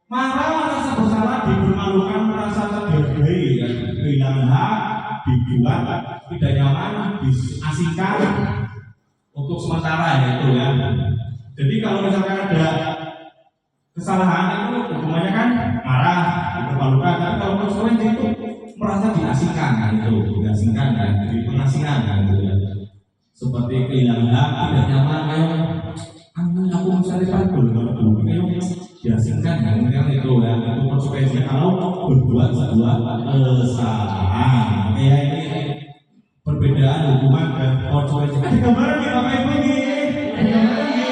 Marah merasa bersalah, dipermalukan, merasa terhargai, ya. Kehilangan hak, dibuat tidak nyaman, diasingkan untuk sementara itu ya. Jadi kalau misalkan ada kesalahan itu hukumannya kan marah, dipermalukan. Tapi kalau konsekuensi itu merasa diasingkan, itu diasingkan kan, jadi pengasingan gitu ya. Seperti kehilangan hak, tidak nyaman, aku mencari pantul, ayo diasingkan kan itu ya. Itu konsekuensinya kalau berbuat sebuah kesalahan. Ya ini perbedaan hukuman dan konsekuensi. Ada gambaran ya Bapak Ibu ini? Ada gambaran ya?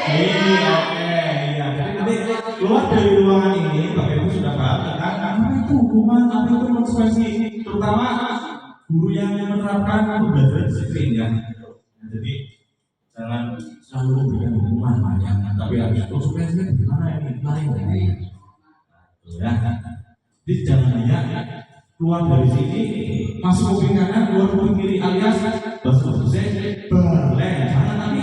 Oke, iya. Jadi nanti keluar dari ruangan ini, Bapak Ibu sudah paham tentang apa itu hukuman, apa itu konsekuensi. Terutama guru yang menerapkan belajar disiplin ya. Jadi jangan selalu memberikan hukuman banyak, tapi habis konsekuensinya bagaimana ini? Lain. Ya. Jadi jangan hanya keluar dari sini masuk kuping kanan, keluar kuping kiri alias bahasa berleng. Jangan, tapi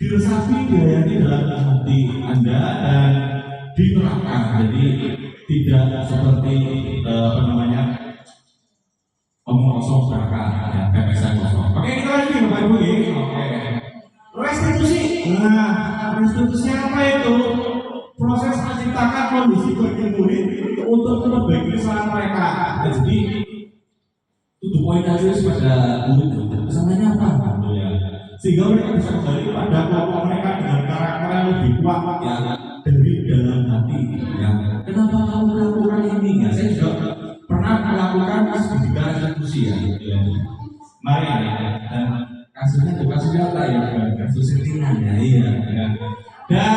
diresapi, dirayani dalam hati Anda dan seperti apa namanya omong kosong belaka, ya PPSA kosong. Oke, kita lanjut Bapak Ibu ya. Oke. Restitusi. Nah, restitusi apa itu? Proses menciptakan kondisi bagi murid untuk memperbaiki kesalahan mereka. Jadi itu poin aja pada murid kesalahannya apa? Ya. Sehingga mereka bisa kembali pada kelompok mereka dengan karakter yang lebih kuat ya dari dalam hati. Ya. Kenapa kamu melakukan ini? Ya, saya juga pernah melakukan pendidikan restitusi ya. Mari ya. Dan kasusnya juga kasus nyata ya, kasus settingan ya, iya. Ya. Dan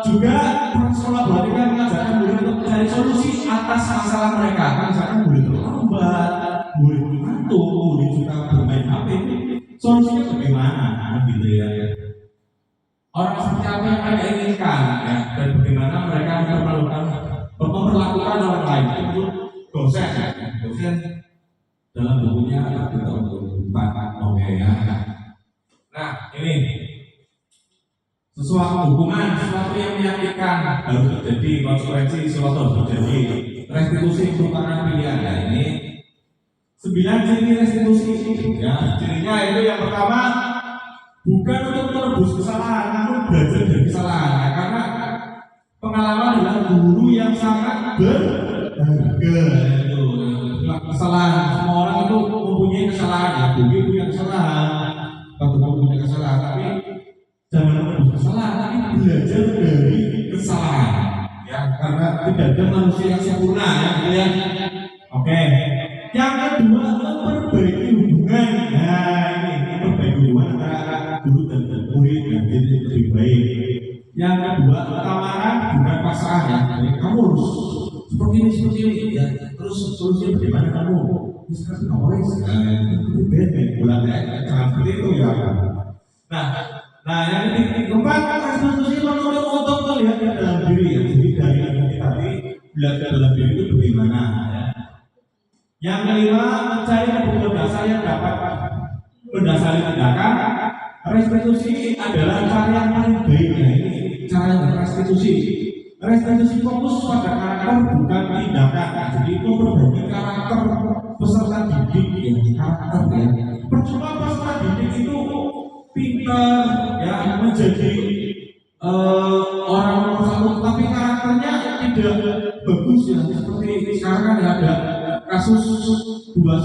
juga proses kolaboratif yang mengajarkan murid untuk mencari solusi atas masalah mereka. Misalkan murid terlambat, murid mengantuk, murid juga bermain HP. Solusinya bagaimana? Gitu ya. Orang seperti apa yang mereka inginkan ya, dan bagaimana mereka memperlakukan orang lain itu dosen. Dosen dalam bukunya ada untuk oke ya. Nah ini sesuatu hubungan, sesuatu yang menyakitkan harus terjadi, konsekuensi sesuatu harus terjadi. Restitusi merupakan pilihan. Nah ini 9 ciri restitusi. Ya, cirinya itu yang pertama bukan untuk menebus kesalahan, namun belajar dari kesalahan. Nah, karena pengalaman adalah guru yang sangat berharga. Itu kesalahan, semua orang itu mempunyai kesalahan. Ya, guru punya kesalahan, Pak Guru punya kesalahan, tapi jangan menebus kesalahan, tapi belajar dari kesalahan. Ya, karena tidak ada manusia yang sempurna ya, gitu ya. Oke. Yang kedua, memperbaiki hubungan. Nah, ini memperbaiki hubungan antara guru dan murid dan jadi lebih baik. Yang kedua, tawaran bukan paksaan ya. Jadi kamu harus seperti ini ya. Terus solusinya bagaimana kamu? Misalkan kamu itu beda, bulan ya. Jangan seperti itu ya. Nah, yang keempat, restitusi menuntut untuk melihat dalam diri ya. Jadi dari tadi belajar dalam diri itu bagaimana ya. Yang kelima, mencari kebutuhan dasar yang dapat mendasari tindakan. Restitusi adalah cara yang paling baik ya. Ini cara restitusi. Restitusi fokus pada karakter bukan tindakan. Jadi itu memperbaiki karakter peserta didik ya, karakter ya. Percuma peserta didik itu pintar ya, menjadi orang nomor satu, tapi karakternya tidak bagus ya. Seperti sekarang kan ada kasus 217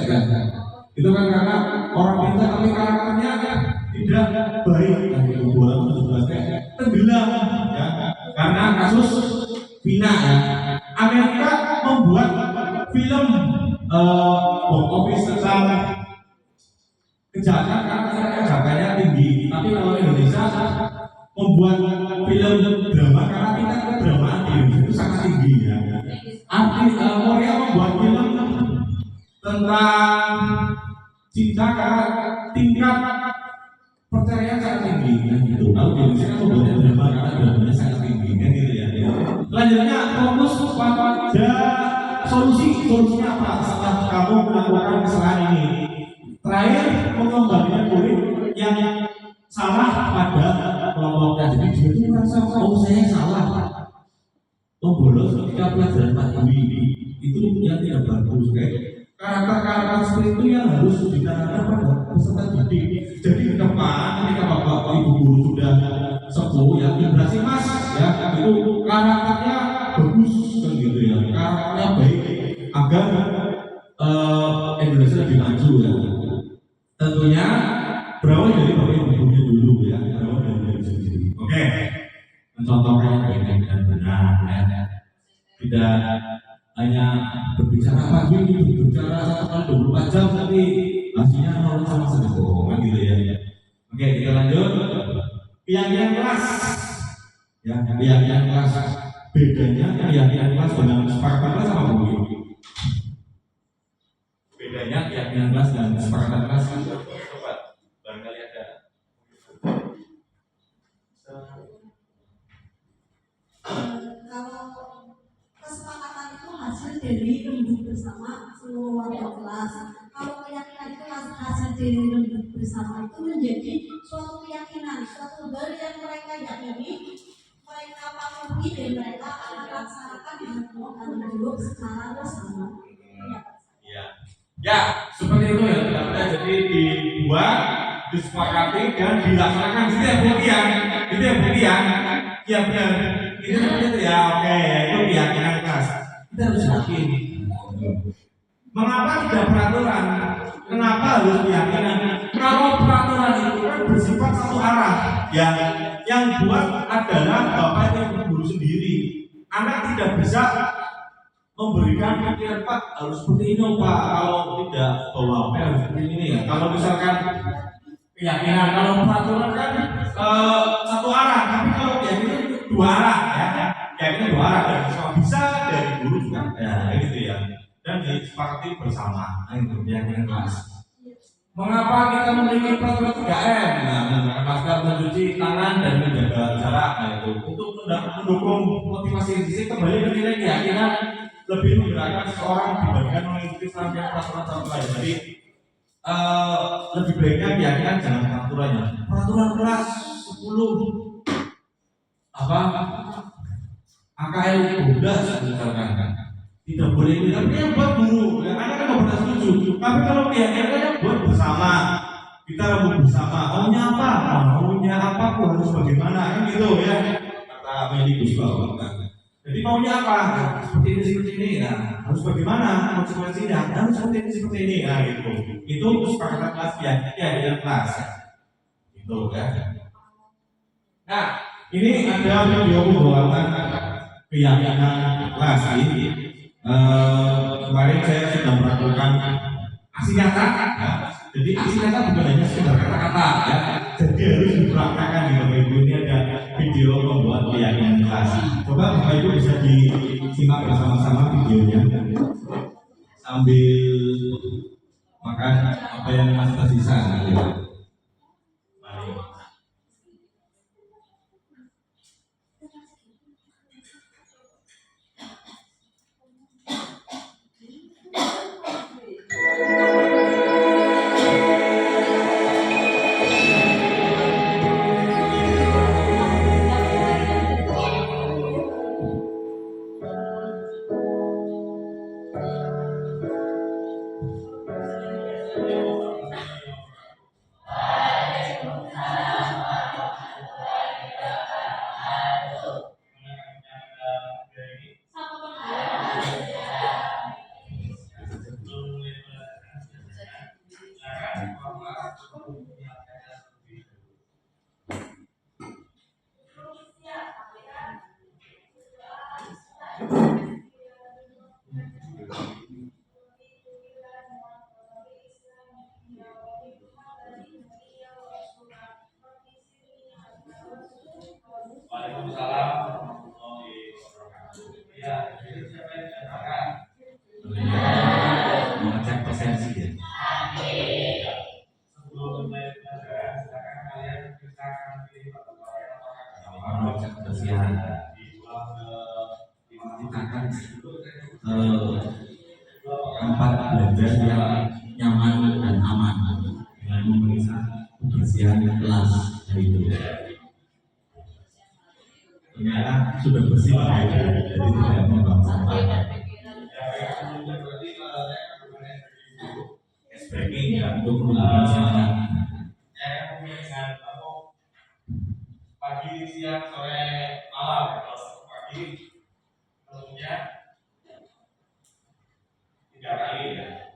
kan. Itu kan karena orang pintar tapi karakternya tidak baik. 217 tenggelam ya, karena kasus Vina ya. Amerika membuat film box office tentang kejahatan karena kejahatannya tinggi, tapi kalau Indonesia membuat film drama karena tingkat kedramaan itu sangat tinggi ya. Korea membuat film tentang cinta karena tingkat perceraian sangat tinggi kan gitu. Kalau di Indonesia kan membuatnya drama karena dramanya sangat tinggi kan gitu ya. Selanjutnya fokus pada solusinya apa setelah kamu melakukan kesalahan ini. Terakhir, mengembalikan murid yang salah pada kelompoknya. Jadi dia itu merasa, saya salah. Bolos ketika pelajaran Pak ini itu yang tidak bagus. Karakter-karakter seperti itu yang harus ditanamkan pada peserta didik. Jadi ke depan ketika bapak ibu guru sudah sepuh ya, generasi mas ya, itu karakternya bagus kan gitu ya, karakternya baik agar Indonesia lebih maju ya. Tentunya berawal dari bapak ibu gurunya dulu ya, berawal dari diri sendiri. Oke, mencontohkan yang baik dan benar ya. Tidak hanya berbicara pagi, berbicara 1 kali 24 jam, tapi hasilnya sama sedekah gitu ya. Oke, kita lanjut. Keyakinan kelas ya, keyakinan kelas. Bedanya keyakinan kelas dengan kesepakatan kelas sama begini. Bedanya keyakinan kelas dan kesepakatan kelas. Coba barangkali ada. Kalau kesepakatan itu hasil dari lembut bersama seluruh warga kelas. Kalau keyakinan itu hasil dari lembut bersama itu menjadi suatu keyakinan, suatu hal yang mereka yakini ini mereka patuhi dan mereka akan laksanakan dengan Tuhan dulu secara bersama. Ya, ya seperti itu ya. Jadi dibuat, disepakati dan dilaksanakan. Itu ya buktian, itu ya buktian. Ya benar. Itu seperti itu ya. Oke, itu keyakinan kelas. Kita harus yakin. Mengapa tidak peraturan? Kenapa harus keyakinan? Kalau peraturan itu kan bersifat satu arah, ya, yang buat adalah bapak yang guru sendiri. Anak tidak bisa memberikan pikiran, Pak harus seperti ini Pak, kalau tidak bawa apa harus seperti ini ya. Kalau misalkan keyakinan, kalau peraturan kan satu arah, tapi kalau keyakinan dua arah ya, keyakinan dua arah dan semua bisa dari guru juga, ya gitu ya. Dan disepakati bersama, itu keyakinan kelas. Mengapa kita memiliki peraturan 3M? Nah, menggunakan masker, mencuci tangan dan menjaga jarak, nah itu untuk mendukung motivasi diri kembali ke nilai keyakinan lebih menggerakkan seseorang dibandingkan mengikuti serangkaian peraturan lain. Jadi lebih baiknya keyakinan jangan peraturannya. Peraturan kelas 10 apa? AKL 12 misalkan tidak boleh ini, tapi yang buat guru, yang anak kan nggak setuju. Tapi kalau keyakinan kan yang buat bersama, kita rembuk bersama. Maunya apa? Maunya apa? Aku harus bagaimana? Kan gitu ya. Kata Meli Gusbal. Jadi maunya apa? Seperti ini. Nah, harus bagaimana konsekuensinya? Harus seperti ini. Nah, gitu. Itu kesepakatan kelas keyakinan kelas. Gitu ya. Nah, ini ada video pembuatan keyakinan kelas ini. Kemarin saya sudah melakukan aksi nyata, ya. Jadi aksi nyata bukan hanya sekedar kata-kata, ya. Jadi harus dipraktekkan di Bapak Ibu. Ini ada video membuat keyakinan kelas. Coba Bapak Ibu bisa disimak bersama-sama videonya sambil makan apa yang masih tersisa. Ya. Mengecek presensi ya. Mengecek kebersihan. Kita akan tempat belajar yang nyaman dan aman dengan memeriksa kebersihan kelas itu. Ternyata sudah bersih jadi tidak membuang sampah. Breaking ya untuk menggunakan siaran. Pagi, siang, sore, malam. Pagi, kemudian 3 kali ya.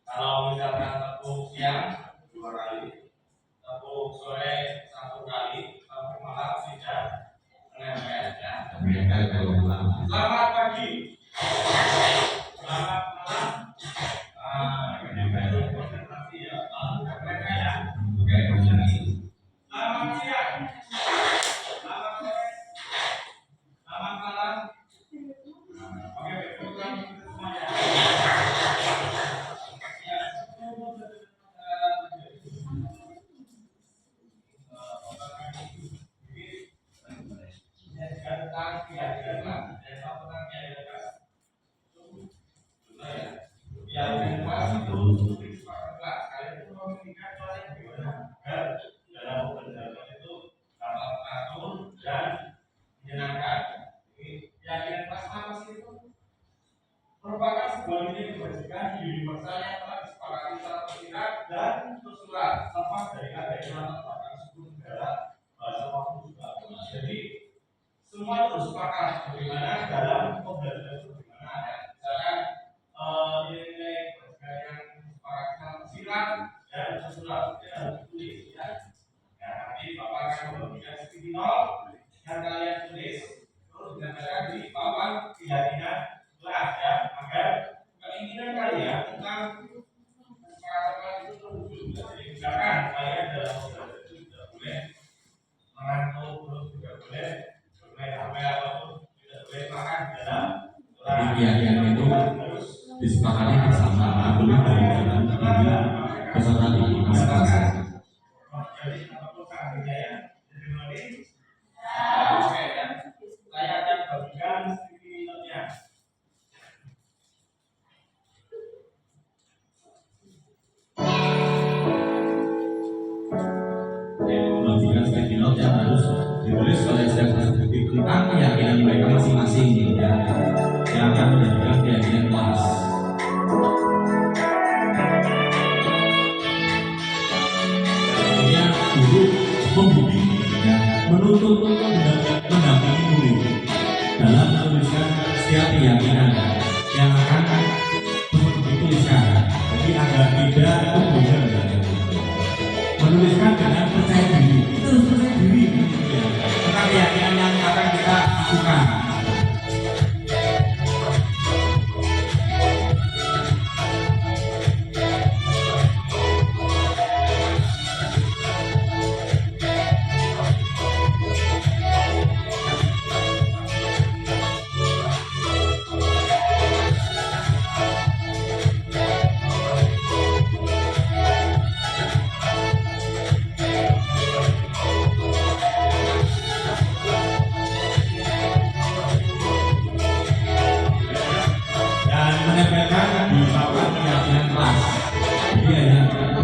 Kalau misalkan tepung siang 2 kali, tepung sore 1 kali, tepung malam tidak menempel ya. Menempel kalau malam. Selamat pagi. Selamat malam. Selamat siang. Selamat sore. Selamat malam. Oke, program semuanya. Tentang keyakinan, persal yang telah disepakati secara tersirat dan tersurat lepas dari adanya latar belakang suku negara bahasa maupun juga agama. Jadi semua bersepakat bagaimana dalam pembelajaran itu bagaimana ya. Misalkan nilai-nilai yang disepakati secara tersirat dan tersurat itu harus ditulis ya. Ya, nanti Bapak akan membagikan studi nol yang kalian tulis terus dinyatakan di papan keyakinan kelas ya, agar keinginan kalian tentang kesepakatan itu terwujud. Jadi misalkan kalian dalam proses itu tidak boleh mengantuk, terus tidak boleh bermain HP ataupun tidak boleh makan dalam keyakinan itu disepakati bersama, boleh dari dalam ini peserta didik masing-masing. jadi apapun seandainya ya, jadi ini oke ya, saya akan bagikan studi notnya. Membagikan studi note yang harus ditulis oleh setiap peserta didik tentang keyakinan mereka masing-masing ya, yang akan menjadikan keyakinan kelas. Tentunya guru membimbing ya, menuntut mendampingi murid dalam menuliskan setiap keyakinan yang akan dituliskan. Jadi agar tidak berbeda menuliskan dengan percaya diri, terus percaya diri ya, tentang keyakinan yang akan kita lakukan. Dan menempelkan di papan keyakinan kelas. Jadi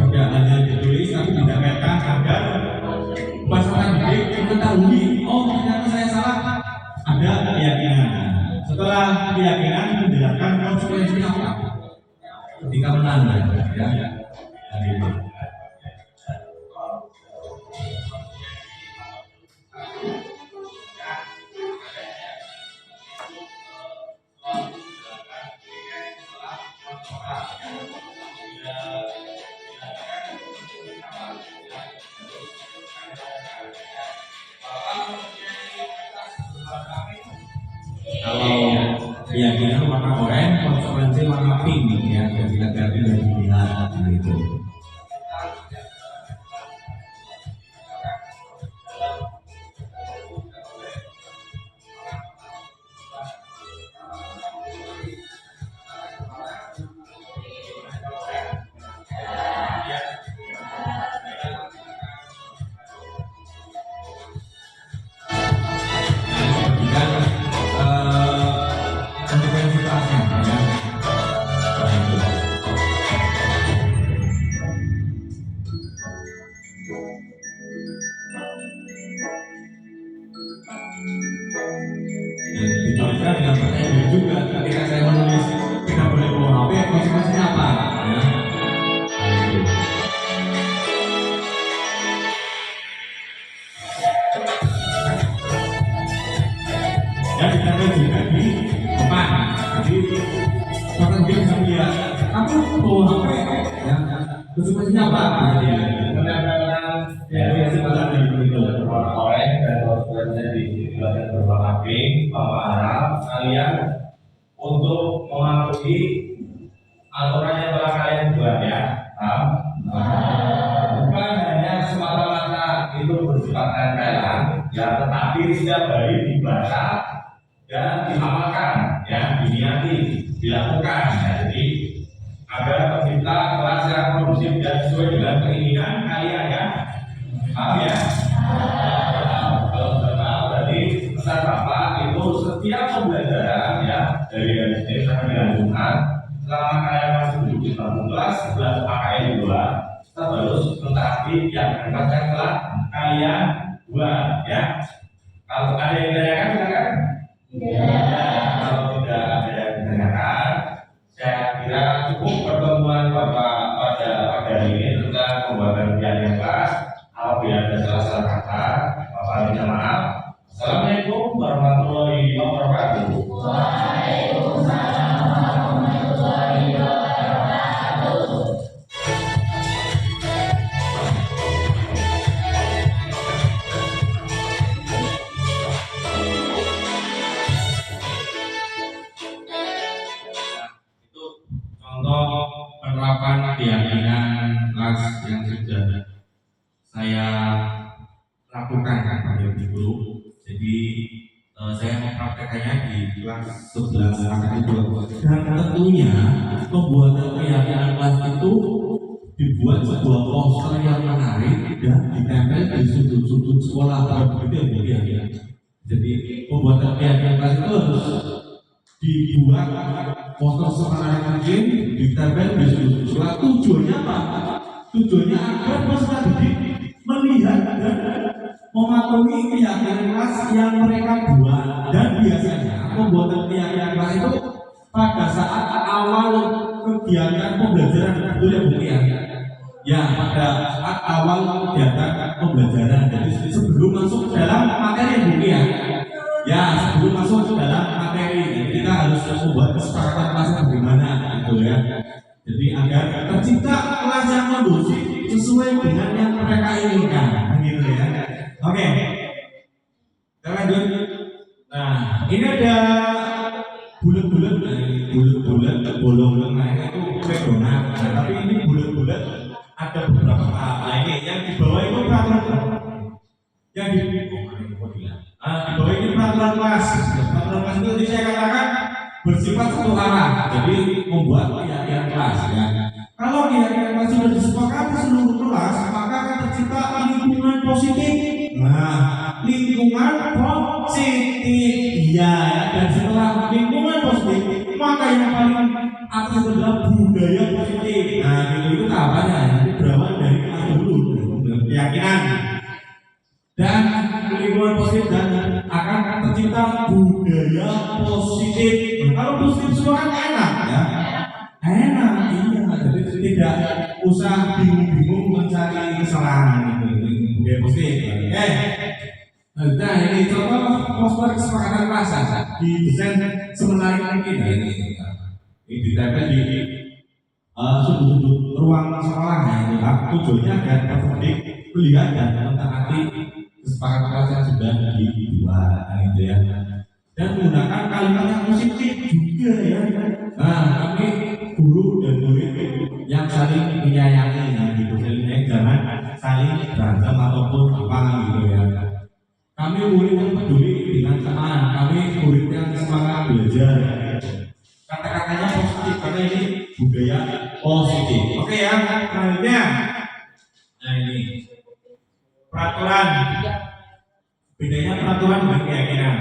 tidak hanya ditulis tapi ditempelkan agar peserta didik mengetahui, oh ternyata saya salah, ada keyakinan. Setelah keyakinan menjelaskan konsekuensinya apa ketika melanggar ya. Jadi, kalau keyakinan warna oranye, konsekuensi warna pink ya, keyakinan dari dilihat gitu. Konsekuensi kelasnya ya. Dan dituliskan dengan percaya diri juga ketika saya menulis tidak boleh bawa HP, konsekuensinya apa ya. Dan ditempel juga di depan. Jadi orang dia bisa melihat aku bawa HP ya, konsekuensinya apa jadi Penempelan dari sebelah itu warna oranye dan konsekuensinya di bagian berwarna pink. Bapak harap kalian untuk mematuhi aturan yang telah kalian buat ya. Bukan hanya semata-mata itu bersifat tempelan ya, tetapi setiap hari dibaca dan dihafalkan ya, diniati, dilakukan ya. Jadi agar tercipta kelas yang kondusif dan sesuai dengan keinginan kalian ya. Paham ya? Kalau sudah tahu berarti pesan Bapak itu setiap pembelajaran ya, dari SD sampai dengan Jumat, selama kalian masih duduk di bangku kelas 11 KKN 2, kita harus mentaati yang menempatkan kelas kalian buat ya. Kalau ada yang ditanyakan silakan. Kalau tidak ada yang ditanyakan, saya kira cukup pertemuan Jadi saya mempraktekannya di kelas 11 angkatan 2. Dan tentunya pembuatan keyakinan kelas itu dibuat sebuah poster yang menarik dan ditempel di sudut-sudut sekolah begitu ya. Jadi pembuatan keyakinan kelas itu harus dibuat poster semenarik mungkin, ditempel di sudut sekolah. Tujuannya apa? Tujuannya agar peserta didik melihat dan mematuhi keyakinan kelas yang mereka buat. Dan biasanya pembuatan keyakinan kelas itu pada saat awal kegiatan pembelajaran, betul ya Bu ya? Ya, pada saat awal kegiatan pembelajaran. Jadi sebelum masuk ke dalam materi Bu ya. Ya, sebelum masuk ke dalam materi, jadi kita harus membuat kesepakatan kelas bagaimana gitu ya. Jadi agar tercipta kelas yang kondusif sesuai dengan yang mereka inginkan, gitu ya. Oke, kita lanjut. Nah, ini ada bulat-bulat, bolong-bolong, nah itu pedona. Nah, tapi ini bulat-bulat ada beberapa tahap. Nah, ini yang di bawah itu peraturan. Yang di bawah ini peraturan kelas. Peraturan kelas itu saya katakan bersifat satu arah. Jadi membuat keyakinan kelas. Ya. Kalau keyakinan kelas sudah disepakati seluruh kelas, maka akan tercipta lingkungan positif. Nah, lingkungan positif. Ya, dan setelah lingkungan positif, maka yang paling atas adalah budaya positif. Nah, itu kabarnya. Itu berawal dari kelas dulu. Keyakinan. Dan lingkungan positif dan akan tercipta budaya positif. Nah, kalau positif semua kan enak ya, enak iya. Jadi tidak usah bingung-bingung mencari kesalahan gitu. Budaya positif. Nah ini contoh poster kesepakatan kelas di desain semenarik mungkin. Nah, ini ditempel di sudut-sudut ruang sekolah. Nah, tujuannya agar peserta melihat dan mentaati kesepakatan kelas yang sudah dibuat, gitu ya. Dan menggunakan kalimat yang positif juga ya. Nah, kami guru dan murid yang saling menyayangi, gitu. Jangan saling berantem ataupun apa gitu ya. Kami murid yang peduli dengan teman, kami murid yang semangat belajar. Kata-katanya positif karena ini budaya positif. Oke ya, selanjutnya. Nah ini peraturan. Bedanya peraturan dengan keyakinan.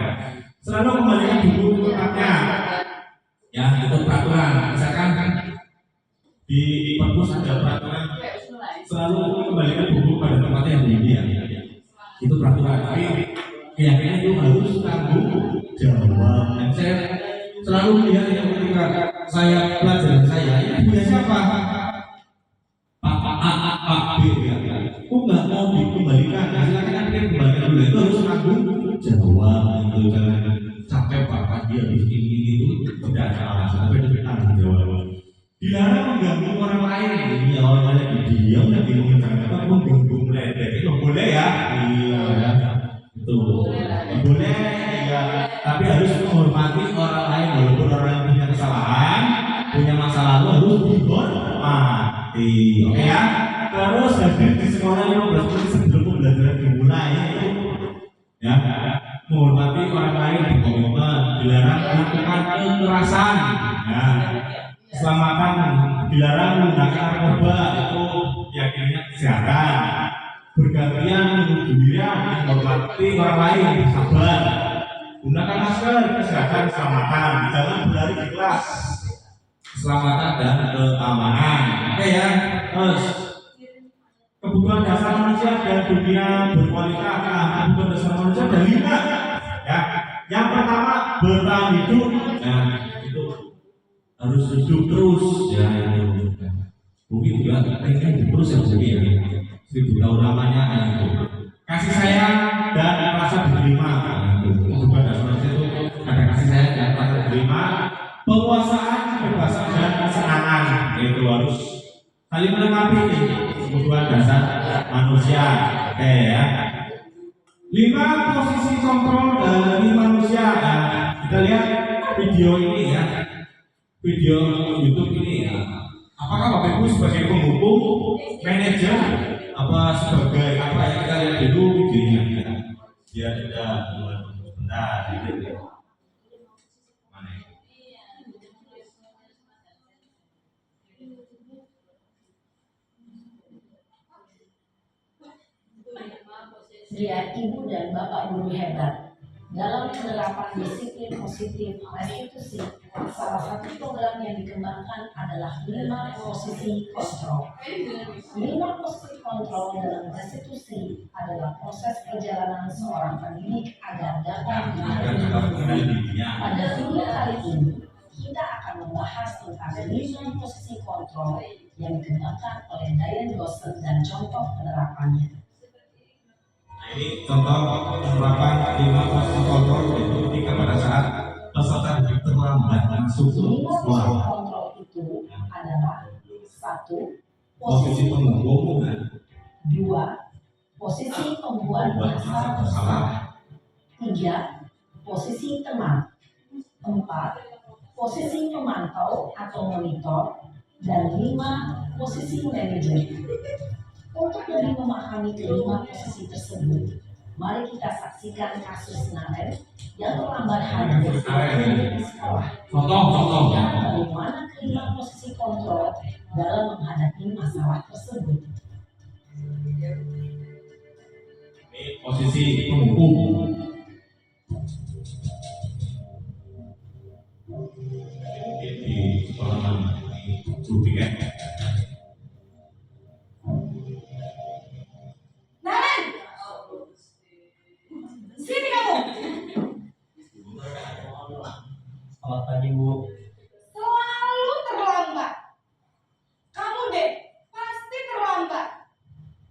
Selalu kembalikan dulu tempatnya. Ya, itu peraturan. Misalkan di perpus ada peraturan. Selalu kembalikan buku pada tempatnya yang dia. Itu peraturan. Tapi keyakinan itu harus tanggung jawab. Dan saya selalu melihat yang ketika saya pelajaran saya ini punya siapa? Pak B ya. Kok nggak mau dikembalikan? Silakan kita kembalikan dulu. Itu harus tanggung jawab. Itu jangan sampai bapak dia bikin itu tidak ada alasan. Tapi itu tanggung jawab. Dilarang mengganggu orang lain. Ini orang lain diam dan mengerjakan apa mengganggu mereka. Itu boleh ya? Iya ya. Itu boleh ya. Tapi harus menghormati orang lain walaupun orang lain punya kesalahan, punya masa lalu harus dihormati. Oke ya. Terus hadir di sekolah 15 menit sebelum pembelajaran dimulai itu ya, menghormati orang lain, berkomitmen, dilarang melakukan kekerasan, ya, keselamatan, dilarang menggunakan narkoba, itu yakinnya kesehatan, bergantian menunggu dirian, menghormati orang lain, sabar, gunakan masker, kesehatan, keselamatan, jangan berlari di kelas, keselamatan dan keamanan. Oke ya, terus kebutuhan dasar manusia dan dunia berkualitas. Nah, kebutuhan dasar manusia ada 5 ya. Yang pertama bertahan hidup. Nah, itu harus hidup terus ya. Mungkin juga pengen hidup terus ya jadi ya. 1000 tahun lamanya itu. Kasih sayang dan rasa diterima. Kebutuhan dasar manusia itu ada kasih sayang dan rasa diterima, penguasaan, kebebasan dan kesenangan. Itu harus saling melengkapi kebutuhan dasar manusia. Oke ya. 5 posisi kontrol dari manusia. Nah, kita lihat video ini ya. Video YouTube ini ya. Apakah Bapak Ibu sebagai penghukum, manajer, apa sebagai apa yang kita lihat dulu videonya ya. Dia tidak Nah, ini. Mana ini? Dia ibu dan bapak guru hebat dalam penerapan disiplin positif restitusi. Salah satu program yang dikembangkan adalah 5 posisi kontrol. 5 posisi kontrol dalam restitusi adalah proses perjalanan seorang pendidik agar dapat mengerti. Pada video kali ini kita akan membahas tentang 5 posisi kontrol yang dikembangkan oleh Dayan Dosen dan contoh penerapannya. Ini contoh penerapan 5 posisi kontrol, yaitu ketika pada saat peserta didik terlambat masuk ke 5 posisi sekolah. kontrol itu adalah 1. Posisi penghubung, 2. Posisi pembuat masalah bersama. 3. Posisi teman. 4. Posisi pemantau atau monitor. Dan 5. Posisi manajer. Untuk lebih memahami kelima posisi tersebut, mari kita saksikan kasus Naren yang terlambat hadir di sekolah. Contoh. Dan bagaimana kelima posisi kontrol dalam menghadapi masalah tersebut. Ini posisi penghubung. Di sekolah mana? Ini Budi ya. Naren, sini kamu. Selamat pagi, Bu. Selalu terlambat. Kamu deh, pasti terlambat.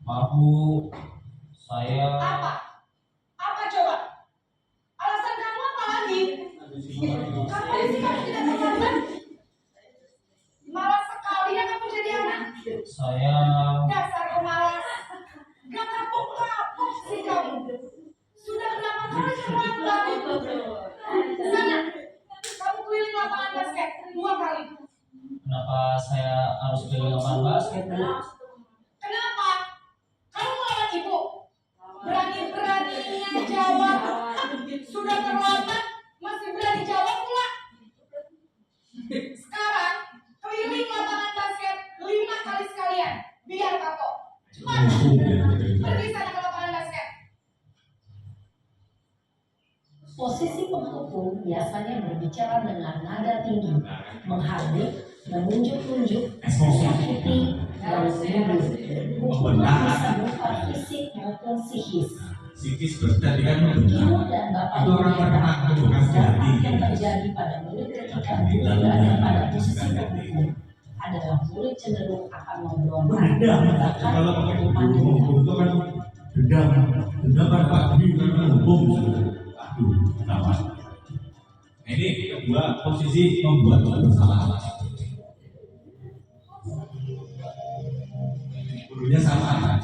Maaf, Bu. Saya Apa? Apa coba? Alasan kamu apa lagi? Kapan sih kamu tidak terlambat? Malas sekali ya kamu jadi anak. saya Dasar pemalas. Gak kapok-kapok sih kamu. Sudah berapa kali terlambat? Sana, kamu keliling lapangan basket 2 kali. kenapa saya harus keliling lapangan basket, Bu? Kenapa? Kamu melawan ibu. Berani-beraninya jawab. Sudah terlambat, masih berani jawab pula. Sekarang, keliling lapangan basket 5 kali sekalian. Biar kapok. Cepat, pergi sana ke lapangan basket. Posisi penghubung biasanya berbicara dengan nada tinggi, menghardik, menunjuk-nunjuk, menyakiti, dan menuduh. Hukuman bisa berupa fisik maupun psikis. Psikis berarti kan membenar. Ibu dan bapak Itu orang terkena hubungan dampak hati. yang terjadi pada murid ketika murid berada pada posisi penghubung adalah murid cenderung akan memberontak, bahkan Kalau pakai hukuman hubung itu kan dendam kan Pak Dwi karena hubung. Aduh, kenapa? Ini kedua posisi membuat bersalah. Gurunya sama.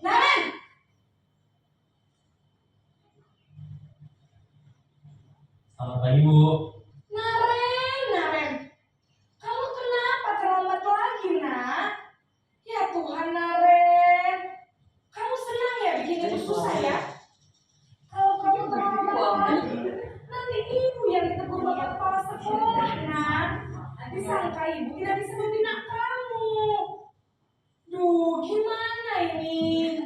Naren, Selamat pagi, Bu. Naren. Kamu kenapa terlambat lagi, nak? Ya Tuhan, Naren. Kamu senang ya bikin ibu susah ya? Kalau kamu terlambat, nanti ibu yang ditegur bapak kepala sekolah, nak. Disangka ibu tidak bisa membina kamu. Duh, gimana ini?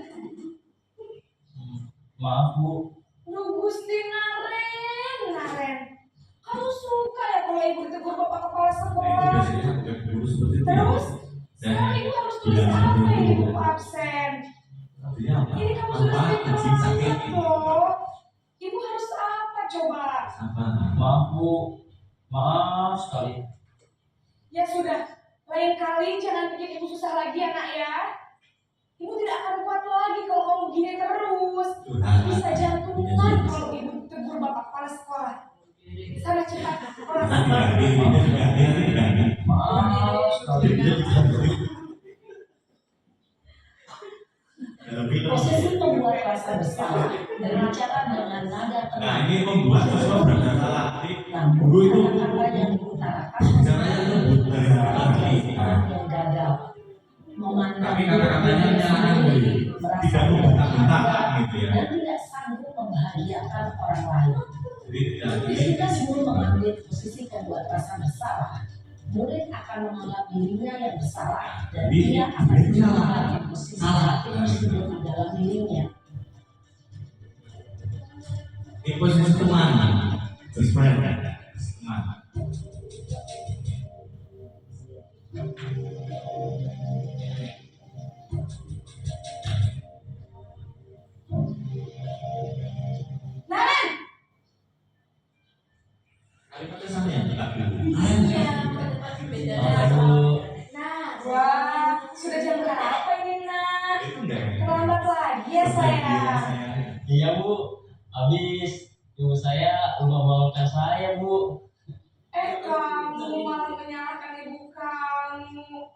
Maaf, Bu. Duh, Gusti Naren. Kamu suka ya kalau ibu ditegur bapak kepala sekolah? Terus, sekarang ibu harus tulis apa ini buku absen? Ini kamu sudah sering terlambat loh. Ibu harus apa coba? Maaf, Bu. Maaf sekali. Ya sudah, lain kali jangan bikin ibu susah lagi ya nak ya. Ibu tidak akan kuat lagi kalau kamu gini terus. Bisa jantungan kalau ibu tegur bapak kepala sekolah. Sana cepat sekolah. Maaf sekali. Posisi pembuat rasa bersalah berbicara dengan nada Nah tenang. ini membuat sesuatu bersalah. Namun Guru itu kata-kata yang diutarakan caranya lembut dari hati. yang gagal. Memandang Tapi kata-katanya nyalakan diri. merasa Tidak tindakan orang lain. Jadi tidak Ketika guru mengambil posisi pembuat rasa bersalah, murid akan menganggap dirinya yang bersalah dan dia akan mengalami posisi hakim tersebut di dalam dirinya. ini posisi teman, bersepakat, teman. Kalimatnya sama ya, Kak? Wah, sudah jam berapa ini, Nak? Itu enggak. Terlambat lagi ya, saya. Iya Bu, habis ibu saya lupa bangunkan saya Bu. Kamu malah menyalahkan ibu kamu.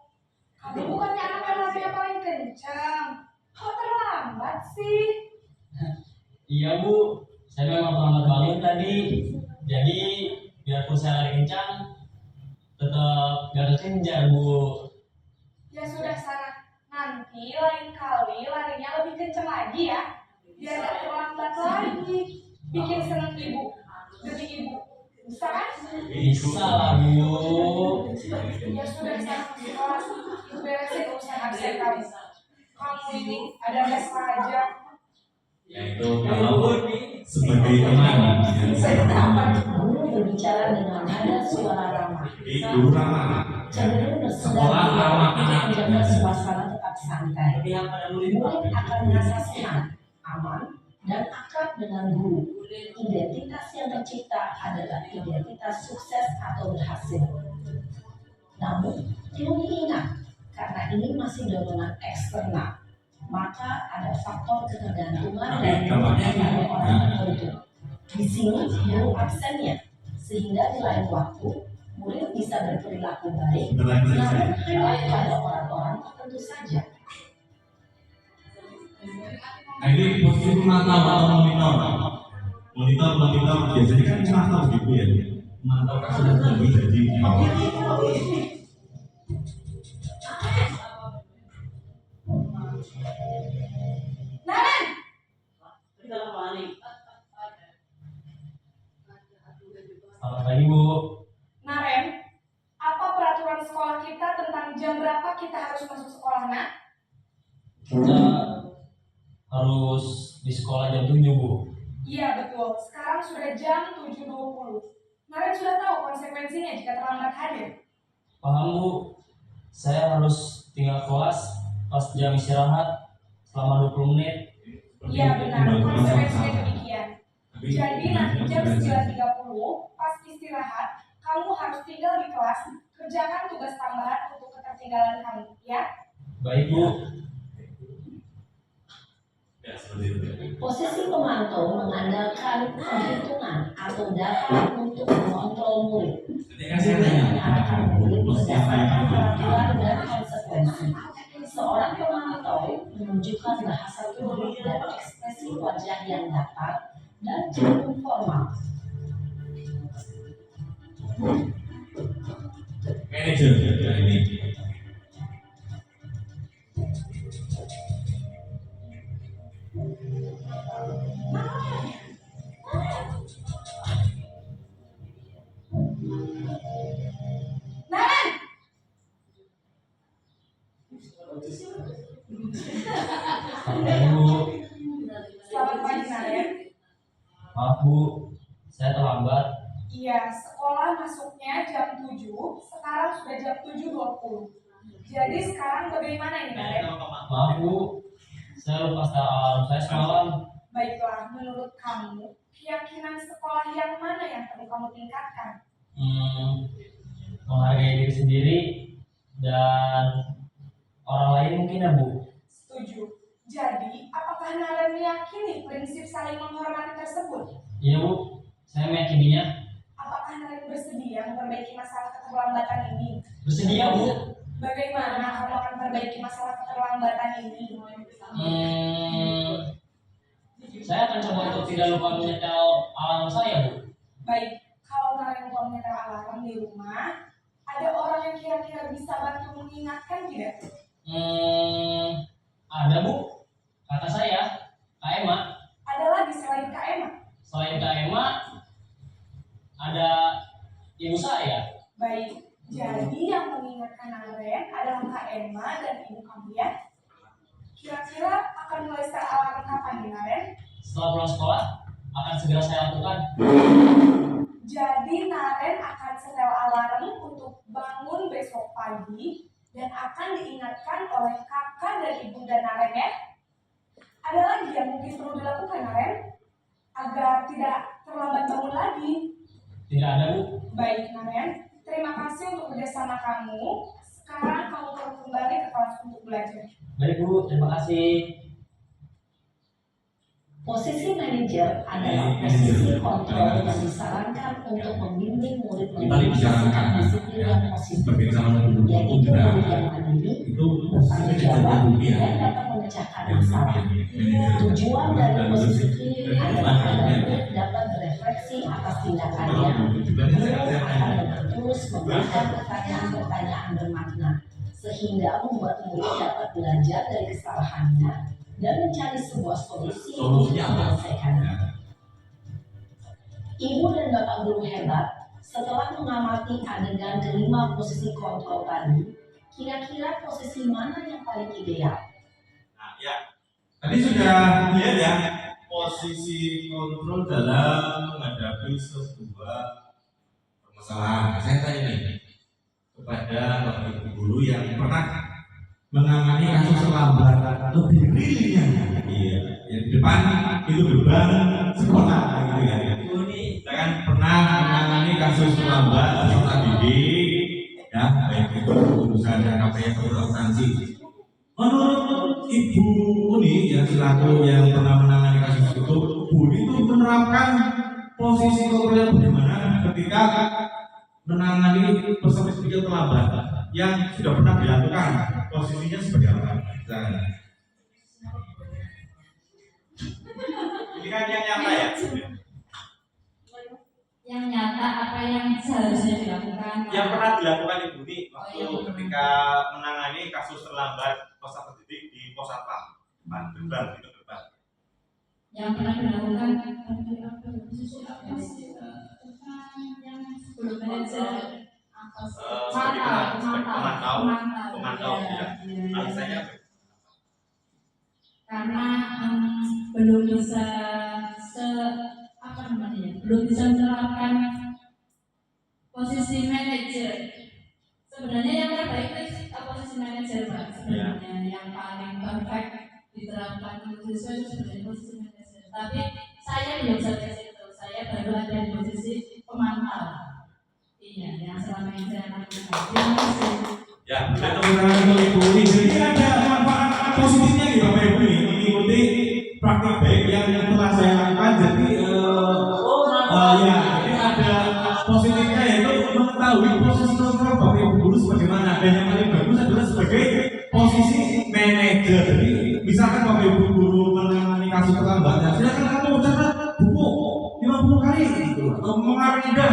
Kamu bukannya anak anaknya paling kencang. Kok terlambat sih? Iya Bu, saya memang terlambat bangun tadi. Jadi biarpun saya lari kencang, tetap gak kekejar Bu. Ya sudah sana. Nanti lain kali larinya lebih kencang lagi ya. Biar gak terlambat lagi. Bikin senang ibu. Jadi ibu. Bisa kan? Bisa lah Bu. Ya sudah sana ke sekolah. Ibu beresin urusan absen kamu. Kamu ini ada les aja. Ya itu kalau sebagai teman, Guru berbicara dengan nada suara ramah, jadi guru ramah. cenderung bersedar Sekolah ramah untuk anak. menjaga suasana tetap santai. Murid akan merasa senang, aman, dan akrab dengan guru. Identitas yang tercipta adalah identitas sukses atau berhasil. Namun, perlu diingat, karena ini masih dorongan eksternal, maka ada faktor ketergantungan dan dorongan pada orang tertentu. Di sini guru absennya, sehingga di lain waktu murid bisa berperilaku baik, namun hanya pada orang-orang tertentu saja. Nah ini posisi pemantau atau monitor. Monitor biasanya kan pemantau gitu ya. Memantau kasus yang terjadi. Selamat pagi Bu. Naren, apa peraturan sekolah kita tentang jam berapa kita harus masuk sekolah, Nak? Kita harus di sekolah jam 7 Bu. Iya betul, sekarang sudah jam 7.20. Naren sudah tahu konsekuensinya jika terlambat hadir. Paham Bu, saya harus tinggal kelas pas jam istirahat selama 20 menit. Iya benar, konsekuensinya demikian. Jadi nanti jam 9.30 pas istirahat, kamu harus tinggal di kelas, kerjakan tugas tambahan untuk ketertinggalan kamu, ya? Baik Bu. Ya seperti itu. Posisi pemantau mengandalkan perhitungan atau data untuk mengontrol murid. Ketika saya tanya, Mengarahkan murid berdasarkan peraturan dan konsekuensi. Seorang pemantau menunjukkan bahasa tubuh dan ekspresi wajah yang datar dan cenderung formal. manajer ya ini. Naren! Selamat pagi Bu. Selamat pagi, Naren. Maaf Bu, saya terlambat. Iya, sekolah masuknya jam 7, sekarang sudah jam 7.20. Jadi sekarang bagaimana ini, Naren? Maaf Bu, saya lupa setel alarm saya semalam. Baiklah, menurut kamu, keyakinan sekolah yang mana yang perlu kamu tingkatkan? Menghargai diri sendiri dan orang lain mungkin ya Bu. Setuju. Jadi, apakah Naren meyakini prinsip saling menghormati tersebut? Iya Bu, saya meyakininya. Apakah Naren bersedia memperbaiki masalah keterlambatan ini? Bersedia Bu. Bagaimana kamu akan memperbaiki masalah keterlambatan ini? Saya akan coba untuk tidak lupa menyetel alarm saya Bu. Baik, kalau Naren lupa menyetel alarm di rumah, ada orang yang kira-kira bisa bantu mengingatkan tidak? Ada Bu, kata saya, Kak Emma. Ada lagi selain Kak Emma? segera saya lakukan. Jadi Naren akan setel alarm untuk bangun besok pagi dan akan diingatkan oleh kakak dan ibunda Naren ya. Ada lagi yang mungkin perlu dilakukan Naren agar tidak terlambat bangun lagi? Tidak ada, Bu. Baik Naren, terima kasih untuk kerjasama kamu. Sekarang kamu perlu kembali ke kelas untuk belajar. Baik, Bu. Terima kasih. Posisi manajer adalah posisi kontrol yang disarankan untuk membimbing murid Kita dibicarakan disiplin yang positif, sebagai calon guru yaitu putra murid yang mandiri, itu bertanggung jawab, dunia dan dapat memecahkan yang masalah. Tujuan dari posisi ini adalah agar murid dapat berefleksi atas tindakannya, murid akan terus memberikan pertanyaan-pertanyaan bermakna, sehingga membuat murid dapat belajar dari kesalahannya dan mencari sebuah solusi untuk menyelesaikannya. Ibu dan Bapak guru hebat, setelah mengamati adegan kelima posisi kontrol tadi, kira-kira posisi mana yang paling ideal? Nah, ya. Tadi sudah lihat ya posisi kontrol dalam menghadapi sebuah permasalahan. Saya tanya nih kepada Bapak Ibu guru yang pernah menangani kasus terlambat lebih realnya. Iya, yang di depan itu gerbang sekolah gitu ya. Kita kan pernah menangani kasus terlambat peserta didik, ya baik itu urusan KPS atau akuntansi. Menurut Ibu Uni yang selaku yang pernah menangani kasus itu, Bu itu menerapkan posisi kontrol yang bagaimana ketika menangani peserta didik terlambat yang sudah pernah dilakukan, posisinya sebagai apa? Ini kan yang nyata ya. Yang nyata apa yang seharusnya dilakukan? Yang pernah dilakukan Ibu Uni waktu ketika menangani kasus terlambat peserta didik di pos satpam, gerbang itu gerbang. Yang pernah dilakukan yang sebelum manajer pemantau ya. Alasannya karena belum bisa belum bisa menerapkan posisi manajer. Sebenarnya yang terbaik itu posisi manajer, Pak. Sebenarnya yang paling perfect diterapkan untuk siswa itu sebenarnya posisi manajer. Tapi saya belum sampai situ. Saya baru ada di posisi pemantau. Iya, yang selama ini saya lakukan. Terima kasih. ya, dan teman-teman untuk Ibu Uni. Jadi ada manfaat positifnya nih Bapak Ibu nih, mengikuti praktik baik yang telah saya lakukan. Jadi ya, ini ada positifnya yaitu mengetahui posisi kontrol Bapak Ibu guru sebagaimana, dan yang paling bagus adalah sebagai posisi manajer. Jadi misalkan Bapak Ibu guru menangani kasus terlambat, ya silakan kamu catat buku 50 kali gitu, atau mengarang indah.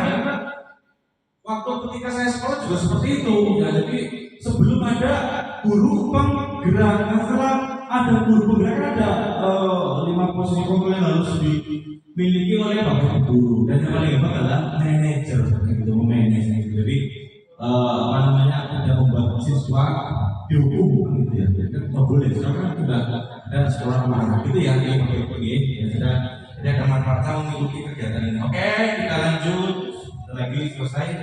Waktu ketika saya sekolah juga seperti itu, ya. Jadi sebelum ada guru penggerak, setelah ada guru penggerak ada 5 posisi kontrol yang harus dimiliki oleh Bapak Guru, dan yang paling hebat adalah manajer, gitu, memanage. Jadi apa namanya, tidak membuat siswa dihukum, gitu ya. Jadi kan nggak boleh. Sekarang sudah ada sekolah anak gitu ya, yang Bapak Ibu ya sudah ada manfaatnya mengikuti kegiatan ini. Oke, kita lanjut. Lagi selesai.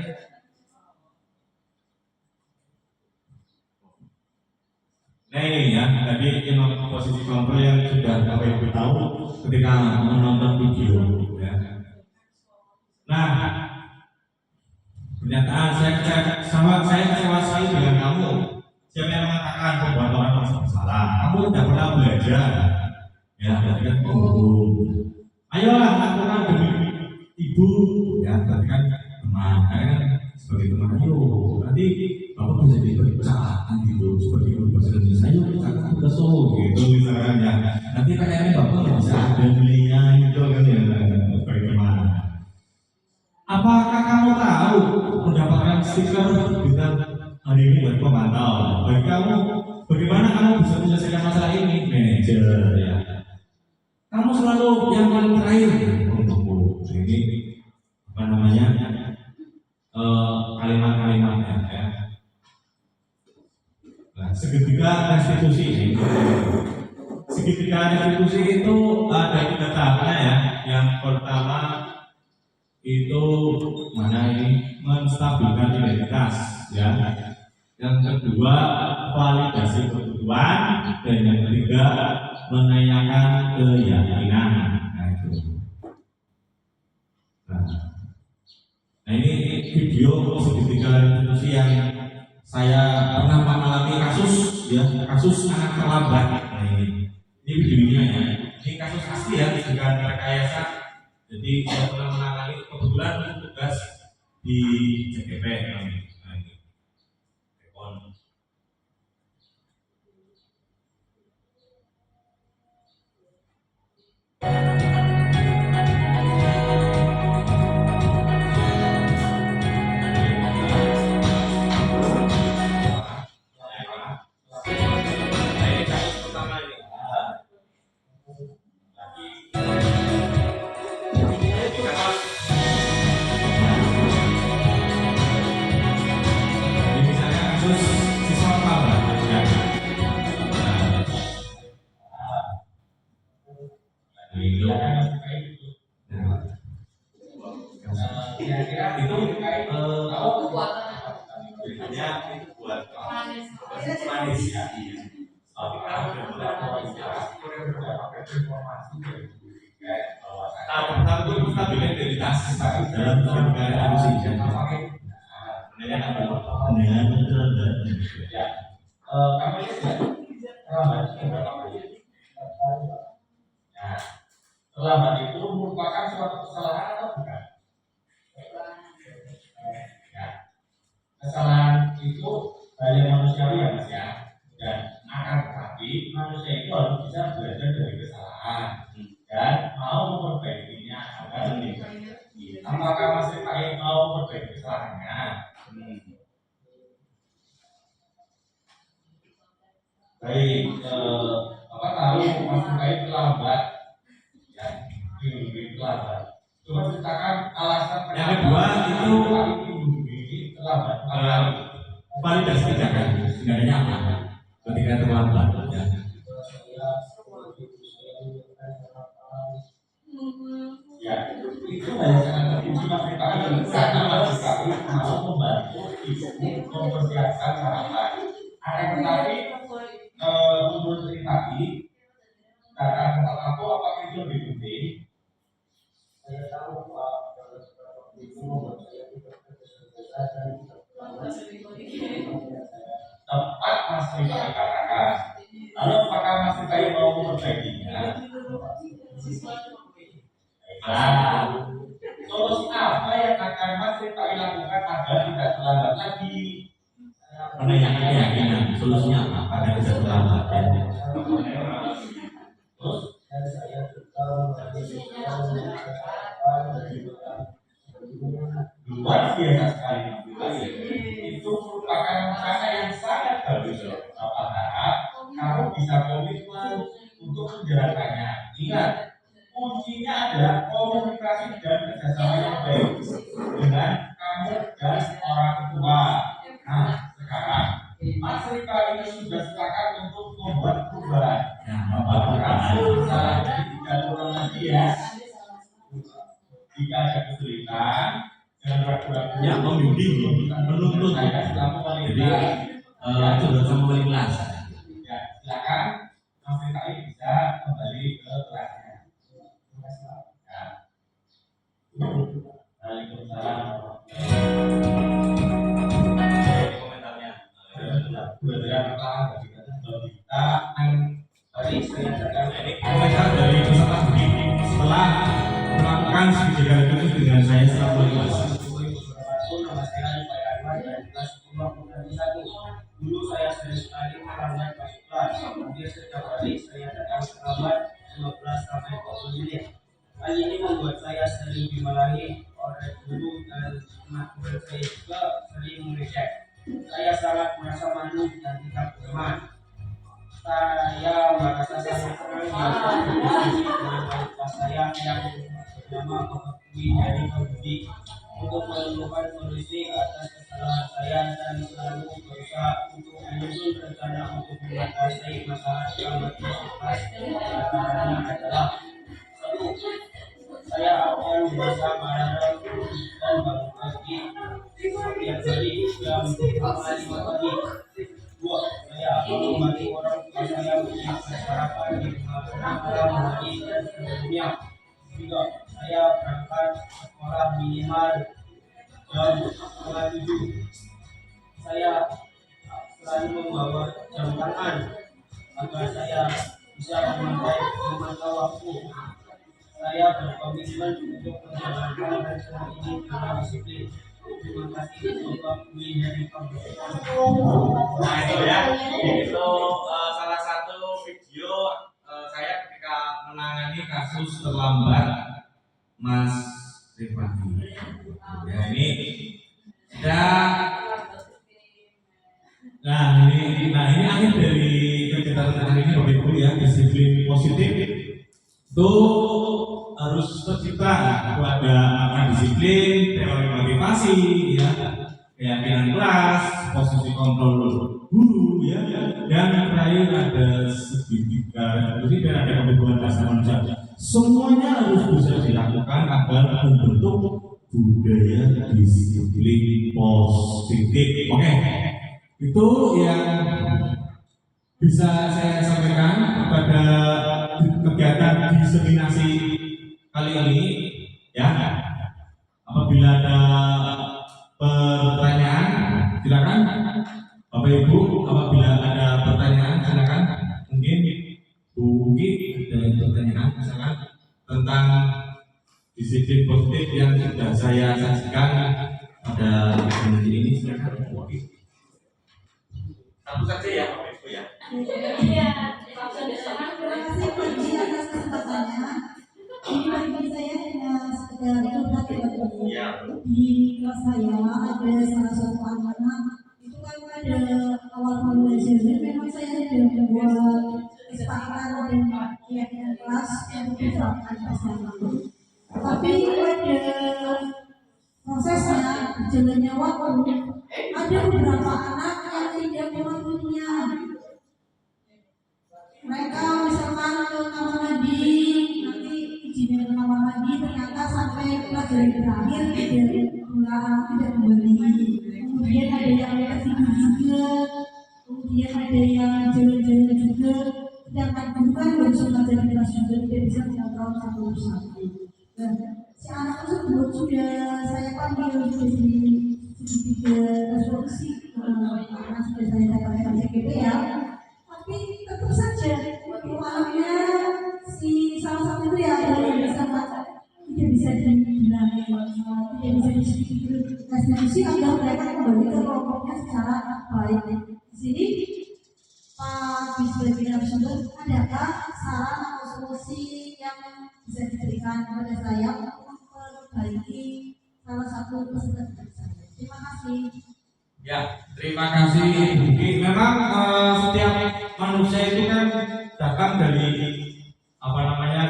Nah ini ya, tadi memang posisi kontrol yang sudah Bapak Ibu tahu ketika menonton video ya. Nah, pernyataan saya kecewa sekali dengan kamu. Siapa yang mengatakan bahwa orang masih bersalah? Kamu tidak pernah belajar. Ya, berarti kan ayolah lakukan demi ibu, ya, berarti kan teman, kan sebagai teman, ayo nanti Bapak bisa dipercaya gitu sebagai guru bahasa Indonesia, ayo kita ke Solo gitu misalkan ya. Nanti kayaknya Bapak nggak bisa ada nilainya gitu kan ya, sebagai teman. Apakah kamu tahu mendapatkan stiker bintang hari ini buat pemantau? Bagi kamu, bagaimana kamu bisa menyelesaikan masalah ini? Manajer ya. Kamu selalu yang paling terakhir untuk ini apa namanya kalimat-kalimatnya ya. Nah, seketika restitusi ini segitiga restitusi itu ada 3 tahapnya ya. Yang pertama itu mana ini menstabilkan identitas ya. Yang kedua validasi kebutuhan dan yang ketiga menanyakan keyakinan. Nah itu. Nah ini video segitiga restitusi yang saya pernah mengalami kasus ya, kasus anak terlambat. Nah ini videonya ya. Ini kasus asli ya, dengan rekayasa. Jadi saya pernah menangani kebetulan tugas di CGP. Nah ini. Kira-kira itu buat manis ya. Tahap itu stabil identitas dalam segitiga restitusi. Kamu terlambat itu merupakan suatu kesalahan atau bukan? Kesalahan itu banyak manusiawi ya Mas ya, dan akan tetapi manusia itu harus bisa belajar dari kesalahan dan mau memperbaikinya agar lebih baik. Apakah Mas Rifai mau memperbaiki kesalahannya? Baik, apa tahu Mas Rifai terlambat? Ya, ini terlambat. Coba ceritakan alasan Yang kedua itu terlambat. validasi tindakan sebenarnya apa ketika terlambat ya. Ya, itu banyak sangat terpuji Mas Rifai karena Mas Rifai mau membantu ibu mempersiapkan sarapan. Akan tetapi menurut Rifai kata aku apakah itu lebih penting? Saya tahu Pak, itu membuat saya tepat Mas Rifai katakan. Lalu apakah Mas Rifai mau memperbaikinya? Solusi apa yang akan Mas Rifai lakukan agar tidak terlambat lagi? Menanyakan keyakinan, solusinya apa agar tidak terlambat ya. Terus luar biasa sekali itu merupakan cara yang sangat bagus. Bapak harap kamu bisa komitmen untuk menjalankannya. Ingat, kuncinya adalah komunikasi dan kerjasama yang baik dengan kamu dan orang tua. Nah, sekarang Mas Rika ini sudah sepakat untuk membuat perubahan. Bapak kamu salah tidak ulang lagi ya. Jika ada kesulitan, jangan ragu-ragu. Ya, membimbing, menuntut. Jadi coba sama wali kelas. Ya, silakan Mas Rika ini bisa kembali ke kelasnya. Ya. Waalaikumsalam. Komentarnya. Belajar apa? Kita tadi saya sedang Ini komentar dari peserta didik setelah melakukan segitiga restitusi dengan saya setelah wali kelas. Nama saya Pak Anwar dari kelas 10 Dulu saya sering sekali terlambat masuk kelas. Hampir setiap hari saya datang terlambat 15 sampai 20 menit. Hal ini membuat saya sering dimarahi oleh guru dan teman saya juga sering mengecek. Saya sangat merasa malu dan tidak berteman. Saya merasa sangat senang berdiskusi dengan wali kelas saya yang bernama Bapak Dwi dari Pembudi untuk menemukan solusi atas kesalahan saya dan selalu berusaha untuk menyusun rencana untuk mengatasi masalah dramatis antaranya adalah: 1. Saya akan berusaha melarang dan bangun pagi setiap hari jam 5 pagi. 2. Saya akan membantu orang tua saya menyiapkan sarapan di malam hari dan sebelumnya. 3. Saya berangkat sekolah minimal jam 6:30. Saya selalu membawa jam tangan agar saya bisa memantau waktu. Saya berkomitmen untuk menjalankan rencana ini dengan disiplin. Terima kasih. Semoga menjadi pembelajaran. Nah itu ya, itu salah satu video saya ketika menangani kasus terlambat Mas Rifani. Ya ini sudah. Nah ini akhir dari kegiatan hari ini Bapak Ibu ya, disiplin positif itu harus tercipta kepada akan disiplin, teori motivasi, ya, keyakinan kelas, posisi kontrol guru, ya, dan terakhir ada segitiga, dan ada kebutuhan dasar manusia. Semuanya harus bisa dilakukan agar membentuk budaya disiplin positif. Oke, itu yang bisa saya sampaikan pada kegiatan diseminasi kali ini, ya. Apabila ada pertanyaan silakan Bapak Ibu, apabila ada pertanyaan silakan. Mungkin Bu Uki ada pertanyaan misalkan tentang disiplin positif yang sudah saya sajikan pada seminasi ini, silakan Bu Uki. Satu saja ya Bapak Ibu ya. Terima kasih Pak Ji atas kesempatannya. Ini bagi saya hanya sekedar curhat ya. Di kelas saya ada salah satu anak itu kan pada awal pembelajaran memang saya sudah membuat kesepakatan dan keyakinan kelas untuk dilakukan bersama. Tapi pada prosesnya berjalannya waktu ada beberapa anak yang tidak mematuhinya. Mereka misalkan ke kamar mandi, nanti izinnya ke kamar mandi ternyata sampai pelajaran berakhir tidak pulang, tidak kembali. Kemudian ada yang tidur juga, kemudian ada yang jalan-jalan juga. Sedangkan guru kan harus belajar di kelas juga, tidak bisa mengontrol satu persatu. Nah, si anak tersebut sudah saya panggil jadi segitiga resolusi karena sudah saya dapatkan CGP ya. Tapi tetap saja malamnya si salah satu itu ya yang bisa tidak bisa dibilang tidak bisa distribusi agar mereka kembali ke kelompoknya secara baik. Di sini Pak Bisbagi Narasumber, adakah saran atau solusi yang bisa diberikan kepada saya untuk memperbaiki salah satu peserta saya? Terima kasih. Ya, terima kasih Bu Uki. Memang setiap manusia itu kan datang dari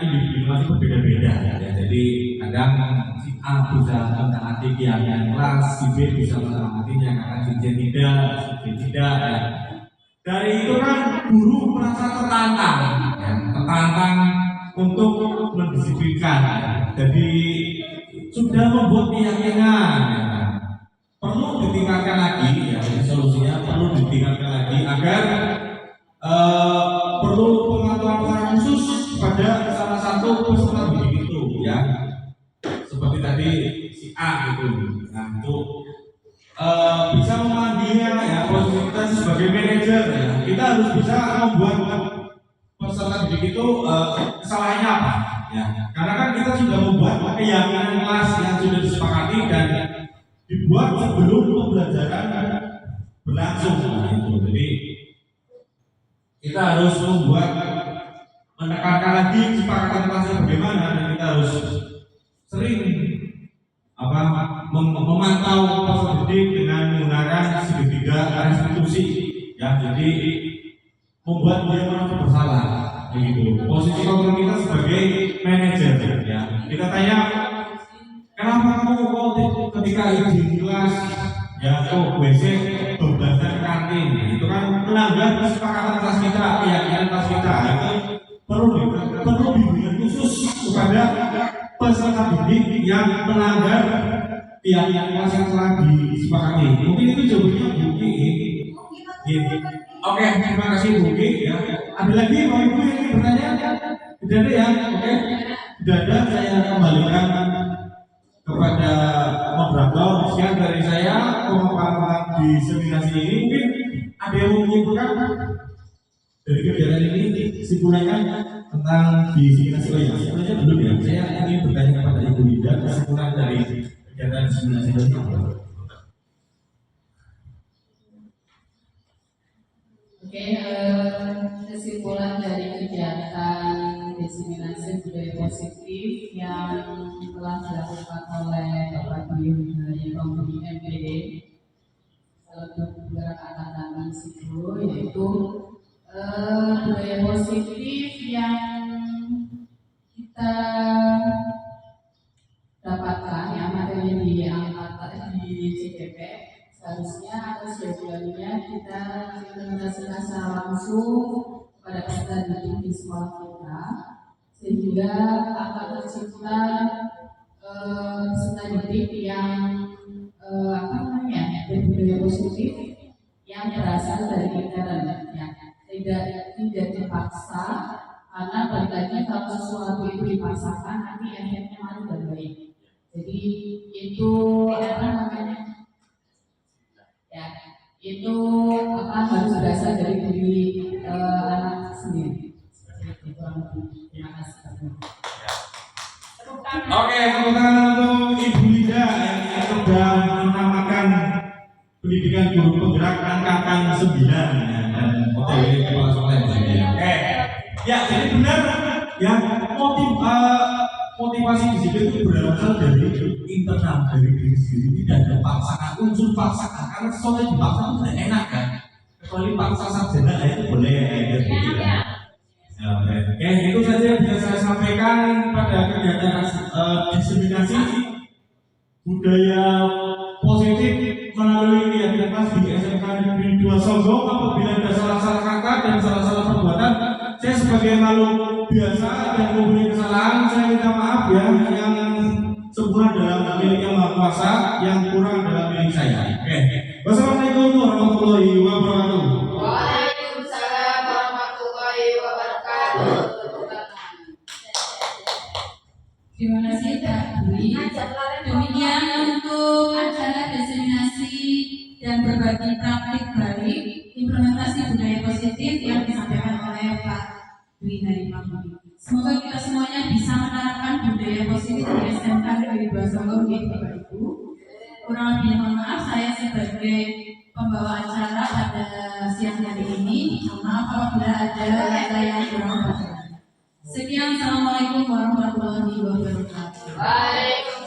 individu masih berbeda-beda ya. Jadi kadang si A bisa menaati keyakinan kelas, si B bisa menaatinya karena si C tidak, si B tidak ya. Dari itu kan guru merasa tertantang ya, tertantang untuk mendisiplinkan ya. Jadi sudah membuat keyakinan ya. Perlu ditingkatkan lagi ya, solusinya perlu ditingkatkan lagi agar perlu pengetahuan secara khusus pada salah satu peserta didik itu ya, seperti tadi si A gitu. Nah untuk bisa memanggilnya ya, posisi kita sebagai manajer ya, kita harus bisa membuat peserta didik itu kesalahannya apa ya, karena kan kita sudah membuat keyakinan kelas yang sudah disepakati dan dibuat sebelum pembelajaran berlangsung gitu. Jadi kita harus menekankan lagi kesepakatan kelasnya bagaimana, dan kita harus sering memantau peserta didik dengan menggunakan segitiga restitusi ya. Jadi membuat dia merasa bersalah begitu. Posisi kontrol kita sebagai manajer ya. Kita tanya, kenapa kamu ketika izin kelas ya WC berbasar kantin? Itu kan melanggar kesepakatan kelas kita, keyakinan kelas kita, itu perlu bimbingan khusus kepada peserta didik yang melanggar keyakinan kelas yang telah disepakati. Mungkin itu jawabannya Buki. Oke, terima kasih Buki. Ya. Ada lagi Bapak Ibu yang ingin bertanya? Tidak ada ya? Oke, tidak ada. Saya kembalikan kepada moderator. Sekian dari saya pemaparan diseminasi ini. Mungkin ada yang mau menyimpulkan dari kegiatan ini, kesimpulannya tentang diseminasi. Oh ya, sebenarnya belum ya. Saya ingin bertanya kepada Ibu Linda kesimpulan dari kegiatan diseminasi ini apa? Oke, kesimpulan dari kegiatan diseminasi budaya positif yang telah dilakukan oleh Bapak Guru dari Komisi MPD untuk gerakan angkatan Sido, yaitu budaya positif yang kita dapatkan yang materinya diangkat di CPP. Seharusnya atau sejauhnya kita implementasikan secara langsung pada peserta didik di sekolah kita, sehingga akan tercipta peserta didik yang berbudaya positif yang berasal dari intern, ya. Tidak dipaksa, karena balik lagi kalau sesuatu itu dipaksakan nanti akhirnya malu dan baik. Jadi itu harus berasal dari diri anak sendiri. Terima kasih. Oke, tepuk tangan untuk Ibu Linda yang sudah menamakan pendidikan guru penggerak angkatan 9 dan OTW kepala sekolah yang lainnya. Oke, ya jadi benar ya, motivasi di situ itu berasal dari internal, dari diri sendiri. Tidak ada paksaan, unsur paksaan, karena sesuatu yang dipaksa itu tidak enak kan. Kecuali paksa sarjana itu boleh ya. Oke, itu saja yang bisa saya sampaikan pada kegiatan diseminasi budaya positif melalui kegiatan kelas di SMK Negeri 2 Songgong. Apabila ada salah-salah kata dan salah-salah perbuatan, saya sebagai makhluk biasa dan mempunyai kesalahan, saya minta maaf ya. Yang sempurna dalam milik Yang Maha Kuasa, yang kurang dalam milik saya. Oke, wassalamualaikum warahmatullahi wabarakatuh. Waalaikumsalam warahmatullahi wabarakatuh. Terima kasih Kak Dwi. Demikian untuk acara diseminasi dan berbagi praktik baik implementasi budaya positif yang disampaikan oleh Pak Dwi dari Mampu. Semoga kita semuanya bisa menerapkan budaya positif di SMK Negeri 2 Songgong, Bapak Ibu. Kurang lebih mohon maaf, saya sebagai pembawa acara pada siang hari ini. Mohon maaf apabila ada kata yang kurang berkenan. Sekian, assalamualaikum warahmatullahi wabarakatuh. Waalaikumsalam.